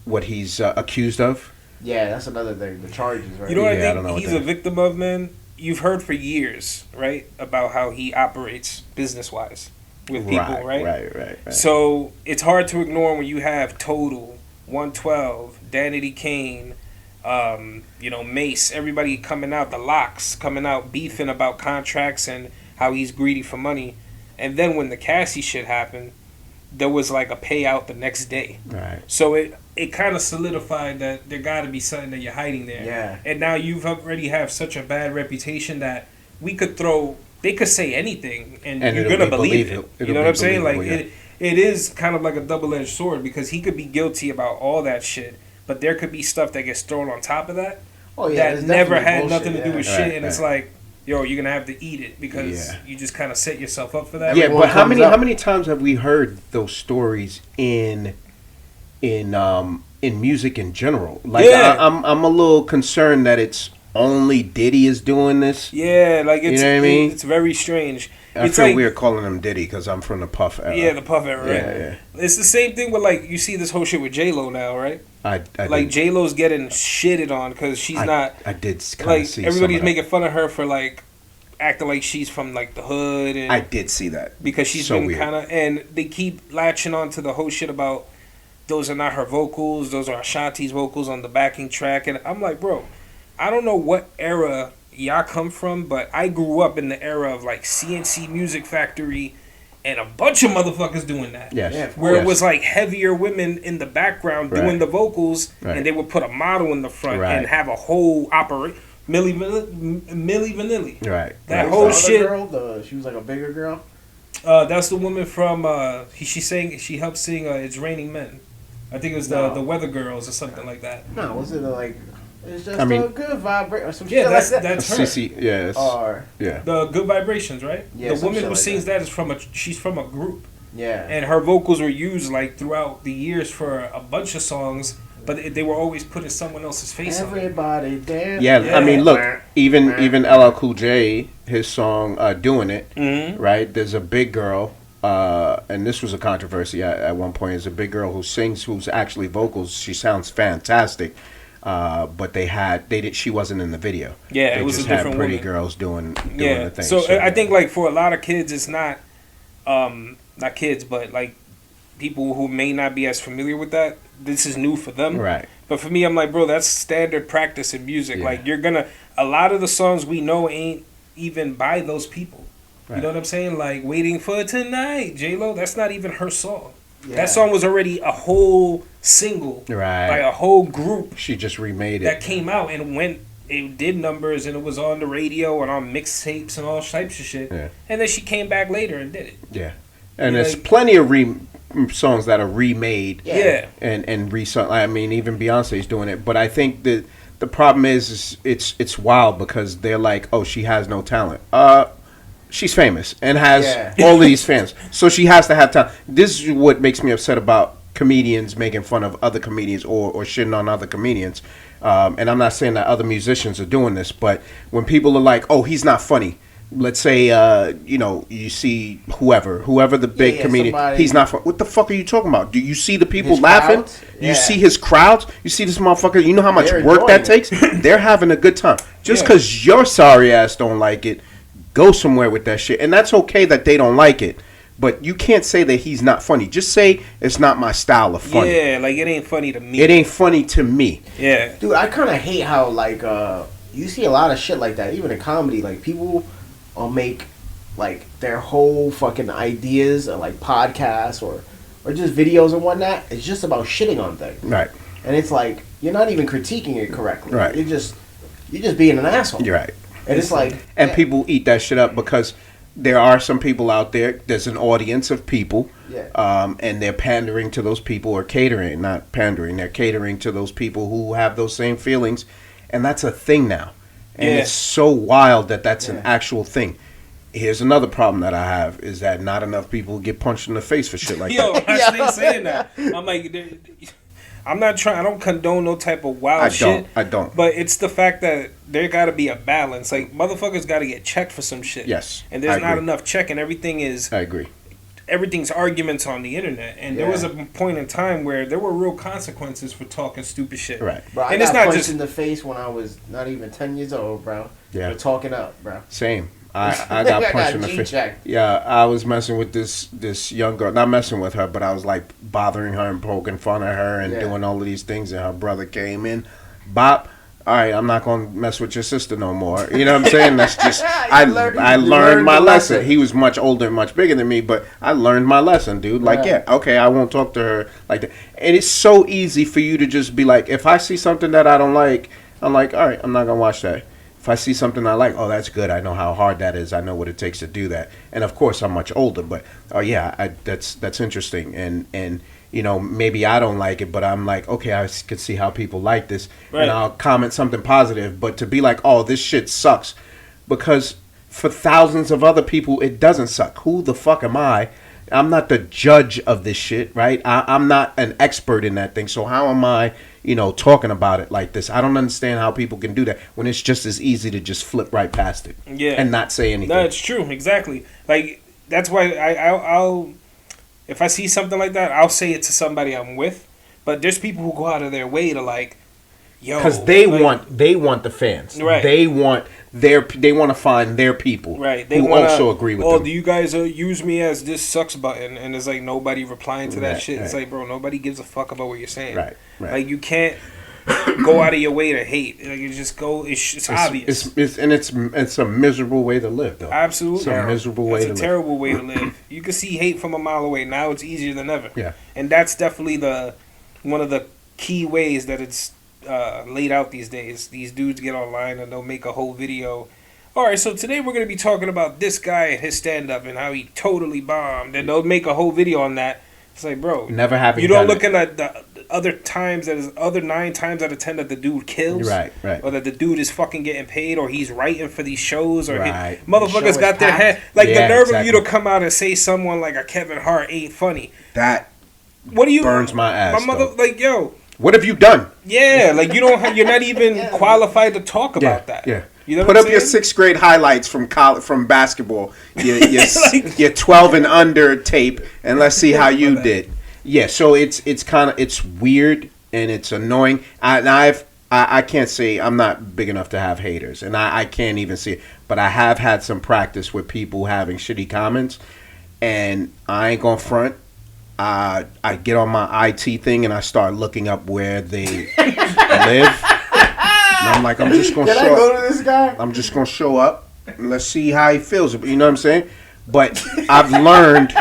what he's accused of. Yeah, that's another thing. The charges, right? You know what I think he's a victim of, man? You've heard for years, right, about how he operates business-wise with people, right? Right. So it's hard to ignore when you have Total, 112, Danity Kane, Mace, everybody coming out, the Locks coming out beefing about contracts and how he's greedy for money. And then when the Cassie shit happened, there was like a payout the next day. Right. So it kind of solidified that there got to be something that you're hiding there. Yeah. And now you've already have such a bad reputation that they could say anything and you're going to believe it. You know what I'm saying? Like it is kind of like a double-edged sword because he could be guilty about all that shit, but there could be stuff that gets thrown on top of that that never had nothing to do with shit. And it's like, yo, you're gonna have to eat it because you just kind of set yourself up for that. Yeah, but how many times have we heard those stories in music in general? Like, I'm a little concerned that it's only Diddy is doing this. Yeah, like it's, you know what I mean? It's very strange. I feel weird calling him Diddy because I'm from the Puff era. Yeah, the Puff era. Right? Yeah. It's the same thing with like you see this whole shit with J-Lo now, right? I like J-Lo's getting shitted on because she's not. I did like see everybody's making fun of her for like acting like she's from like the hood. And I did see that because she's so been kind of, and they keep latching on to the whole shit about those are not her vocals, those are Ashanti's vocals on the backing track, and I'm like, bro, I don't know what era y'all come from, but I grew up in the era of like CNC Music Factory and a bunch of motherfuckers doing that. Yes. Where it was like heavier women in the background doing the vocals, and they would put a model in the front and have a whole operation. Milli Vanilli. Right. That whole shit. Girl, she was like a bigger girl. That's the woman from. She helped sing "It's Raining Men." I think it was the Weather Girls or something like that. No, was it like? It's just a good vibration or some shit that's like that. That's her. Yes. The Good Vibrations, right? Yeah, the woman who like sings that is she's from a group. Yeah. And her vocals were used like throughout the years for a bunch of songs, but they were always putting someone else's face on it. Everybody dance. Yeah, I mean, look, even LL Cool J, his song "Doing It," right? There's a big girl, and this was a controversy at one point. There's a big girl who sings, who's actually vocals. She sounds fantastic. But she wasn't in the video. Yeah, they it was just a different had pretty woman. girls doing the thing. So I think like for a lot of kids, it's not kids, but like people who may not be as familiar with that. This is new for them. Right. But for me, I'm like, bro, that's standard practice in music. Yeah. Like a lot of the songs we know ain't even by those people. Right. You know what I'm saying? Like Waiting for Tonight, J-Lo, that's not even her song. Yeah. That song was already a whole single by a whole group. She just remade it. That came out and went it did numbers and it was on the radio and on mixtapes and all types of shit. Yeah. And then she came back later and did it. Yeah. And there's plenty of songs that are remade. Yeah. And resung. I mean, even Beyonce's doing it. But I think that the problem is it's wild because they're like, oh, she has no talent. She's famous and has all of these fans. So she has to have talent. This is what makes me upset about comedians making fun of other comedians or shitting on other comedians. And I'm not saying that other musicians are doing this, but when people are like, oh, he's not funny. Let's say, you see whoever the big comedian, somebody, he's not funny. What the fuck are you talking about? Do you see the people laughing? You see his crowds? You see this motherfucker? You know how much work that takes? They're having a good time. Just because your sorry ass don't like it, go somewhere with that shit. And that's okay that they don't like it. But you can't say that he's not funny. Just say it's not my style of funny. Yeah, like it ain't funny to me. It ain't funny to me. Yeah. Dude, I kind of hate how, like, you see a lot of shit like that, even in comedy. Like, people will make, like, their whole fucking ideas of, like, podcasts or just videos and whatnot. It's just about shitting on things. Right. And it's like, you're not even critiquing it correctly. Right. You're just being an asshole. You're right. And it's like... And people eat that shit up because... There are some people out there. There's an audience of people, and they're pandering to those people, or catering, not pandering. They're catering to those people who have those same feelings, and that's a thing now. And it's so wild that that's an actual thing. Here's another problem that I have is that not enough people get punched in the face for shit like that. I stay saying that. I'm like, I'm not trying. I don't condone no type of wild shit. I don't. But it's the fact that there got to be a balance. Like, motherfuckers got to get checked for some shit. Yes. And there's not enough check, and everything is. I agree. Everything's arguments on the internet, and there was a point in time where there were real consequences for talking stupid shit. Right. Bro, I got punched in the face when I was not even 10 years old, bro. Yeah. For talking up, bro. Same. I got punched in the face. Yeah, I was messing with this young girl. Not messing with her, but I was like bothering her and poking fun at her and doing all of these things. And her brother came in, bop. All right, I'm not gonna mess with your sister no more. You know what I'm saying? That's just I learned my lesson. He was much older and much bigger than me, but I learned my lesson, dude. Like, okay, I won't talk to her like that. And it's so easy for you to just be like, if I see something that I don't like, I'm like, all right, I'm not gonna watch that. If I see something I like, oh, that's good. I know how hard that is. I know what it takes to do that. And of course, I'm much older, but that's interesting. And maybe I don't like it, but I'm like, okay, I could see how people like this, and I'll comment something positive. But to be like, oh, this shit sucks, because for thousands of other people, it doesn't suck. Who the fuck am I? I'm not the judge of this shit, right? I'm not an expert in that thing. So how am I, talking about it like this? I don't understand how people can do that when it's just as easy to just flip right past it and not say anything. No, it's true. Exactly. Like, that's why I'll if I see something like that, I'll say it to somebody I'm with. But there's people who go out of their way to like, yo, because they want the fans, right? They want to find their people, right? They who also agree with them. Do you guys use me as this sucks button? And there's like nobody replying to that shit. It's like, bro, nobody gives a fuck about what you're saying, right? Like, you can't go out of your way to hate. Like, you just go. It's obvious. It's a miserable way to live, though. Absolutely, it's a miserable way to live. It's a terrible way to live. You can see hate from a mile away. Now it's easier than ever. Yeah, and that's definitely one of the key ways that it's laid out these days. These dudes get online and they'll make a whole video. All right, so today we're going to be talking about this guy and his stand-up and how he totally bombed. And they'll make a whole video on that. It's like, bro, never having you don't looking at the other 9 times out of 10 that the dude kills, right, or that the dude is fucking getting paid, or he's writing for these shows, or right. Motherfuckers got their head like the nerve of you to come out and say someone like a Kevin Hart ain't funny. That what do you burns my ass. My mother, like, yo, what have you done? Yeah, like you're not even qualified to talk about that. Yeah. You know Put up your 6th grade highlights from basketball, your 12 and under tape, and let's see how you did. Yeah, so it's weird and it's annoying. I can't say I'm not big enough to have haters, and I can't even see it. But I have had some practice with people having shitty comments, and I ain't gonna front. I get on my IT thing and I start looking up where they live. And I'm like, I'm just gonna show go to this guy? I'm just gonna show up and let's see how he feels. You know what I'm saying? But I've learned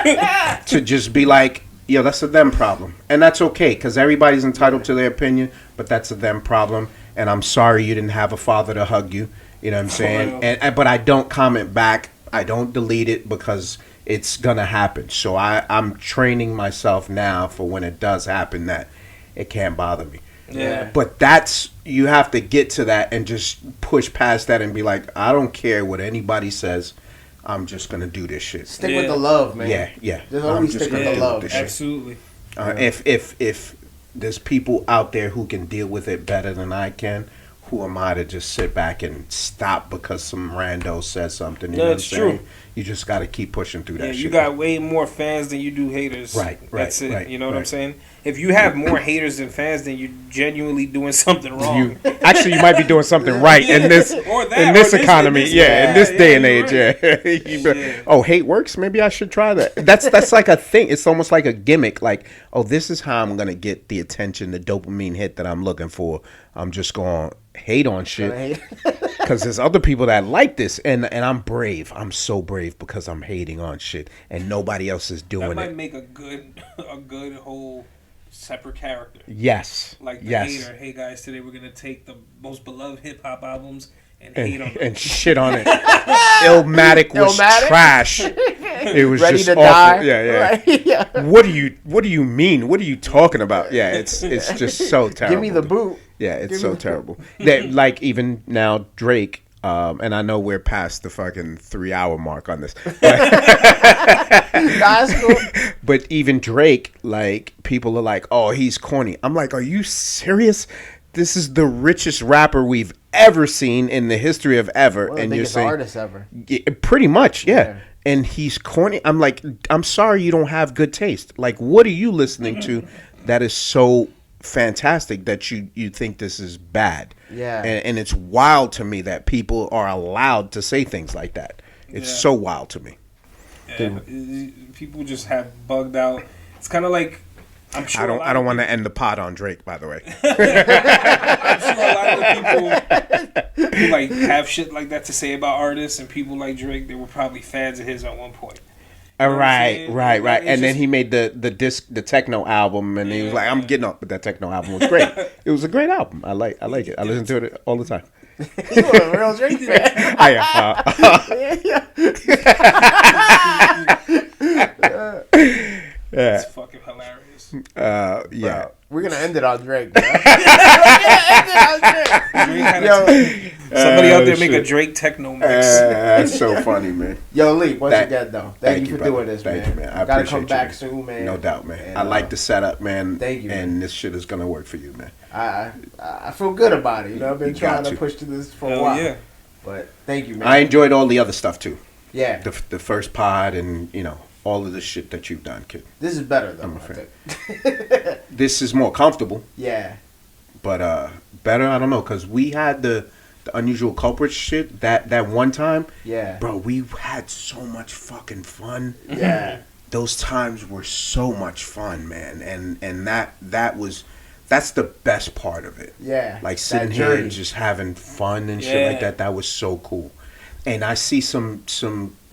to just be like, yo, that's a them problem, and that's okay because everybody's entitled to their opinion. But that's a them problem, and I'm sorry you didn't have a father to hug you. You know what I'm saying? But I don't comment back. I don't delete it because it's gonna happen. So I'm training myself now for when it does happen that it can't bother me. Yeah. But you have to get to that and just push past that and be like, I don't care what anybody says. I'm just gonna do this shit. Stick with the love, man. Yeah. Just always stick with the love. Absolutely. If there's people out there who can deal with it better than I can, who am I to just sit back and stop because some rando says something? You know what I'm saying? True. You just got to keep pushing through that shit. You got way more fans than you do haters. Right. That's it. Right, you know what I'm saying? If you have more haters than fans, then you're genuinely doing something wrong. Actually, you might be doing something right in this economy. In this day and age. Yeah. Oh, hate works? Maybe I should try that. That's like a thing. It's almost like a gimmick. Like, oh, this is how I'm going to get the attention, the dopamine hit that I'm looking for. I'm just going to hate on shit. Because there's other people that like this. And I'm brave. I'm so brave because I'm hating on shit. And nobody else is doing it. That might make a good whole separate character. Yes. Like the hater. Hey guys, today we're gonna take the most beloved hip hop albums and hate on them. And shit on it. Illmatic was trash. It was ready just to awful. die. Yeah. Right? Yeah. What do you mean? What are you talking about? Yeah, it's just so terrible. Give me the boot. Yeah, it's so terrible. That like even now Drake. And I know we're past the fucking 3-hour mark on this. That's cool. But even Drake, like, people are like, oh, he's corny. I'm like, are you serious? This is the richest rapper we've ever seen in the history of ever. One of the and biggest you're saying, artists ever. Yeah, pretty much, yeah. And he's corny. I'm like, I'm sorry you don't have good taste. Like, what are you listening to that is so fantastic that you think this is bad? Yeah. And it's wild to me that people are allowed to say things like that. It's so wild to me. Yeah, people just have bugged out. It's kind of like, I'm sure I don't want to end the pod on Drake, by the way. I'm sure a lot of the people who like have shit like that to say about artists and people like Drake, they were probably fans of his at one point. Right. And then he made the techno album, and he was like, "I'm getting up," but that techno album was great. It was a great album. I like it. I listen to it all the time. You a real Drake fan. I am. Yeah. It's fucking hilarious. Yeah. Bro, we're gonna end it on Drake. Bro. Somebody out there make a Drake techno mix. That's so funny, man. Yo, Lee, once again, though, thank you for doing this, man. Thank you, man. I gotta appreciate come back you, soon, man. No doubt, man. And, I like the setup, man. Thank you, and man. this shit is gonna work for you, man. I feel good about it. You know, I've been trying to push to this for a while. Yeah. But thank you, man. I enjoyed all the other stuff too. Yeah. The first pod and all of the shit that you've done, kid. This is better though. I'm a fan. This is more comfortable. Yeah. But better, I don't know, because we had the unusual culprit shit that one time. Yeah. Bro, we had so much fucking fun. Yeah. Those times were so much fun, man. And that's the best part of it. Yeah. Like sitting here and just having fun and shit like that. That was so cool. And I see some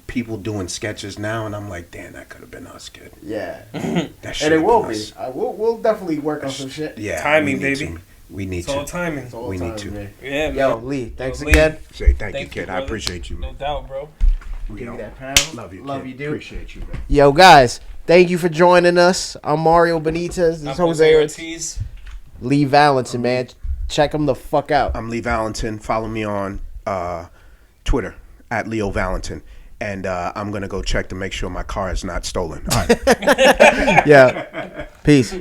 people doing sketches now, and I'm like, damn, that could have been us, kid. Yeah. That shit. And it will be. We'll definitely work on some shit. Yeah. Timing, baby. We need to. It's all timing. It's all we time, need to. Man. Yeah, man. Yo, Lee, thanks again. Say thank you, kid. brother. I appreciate you, man. No doubt, bro. Give me that pound. Love you, Love kid. you, dude. Appreciate you, man. Yo, guys, thank you for joining us. I'm Mario Benitez. This is Jose Ortiz. Lee Valentin, man. Check him the fuck out. I'm Lee Valentin. Follow me on Twitter at Leo Valentin. And I'm going to go check to make sure my car is not stolen. All right. Yeah. Peace.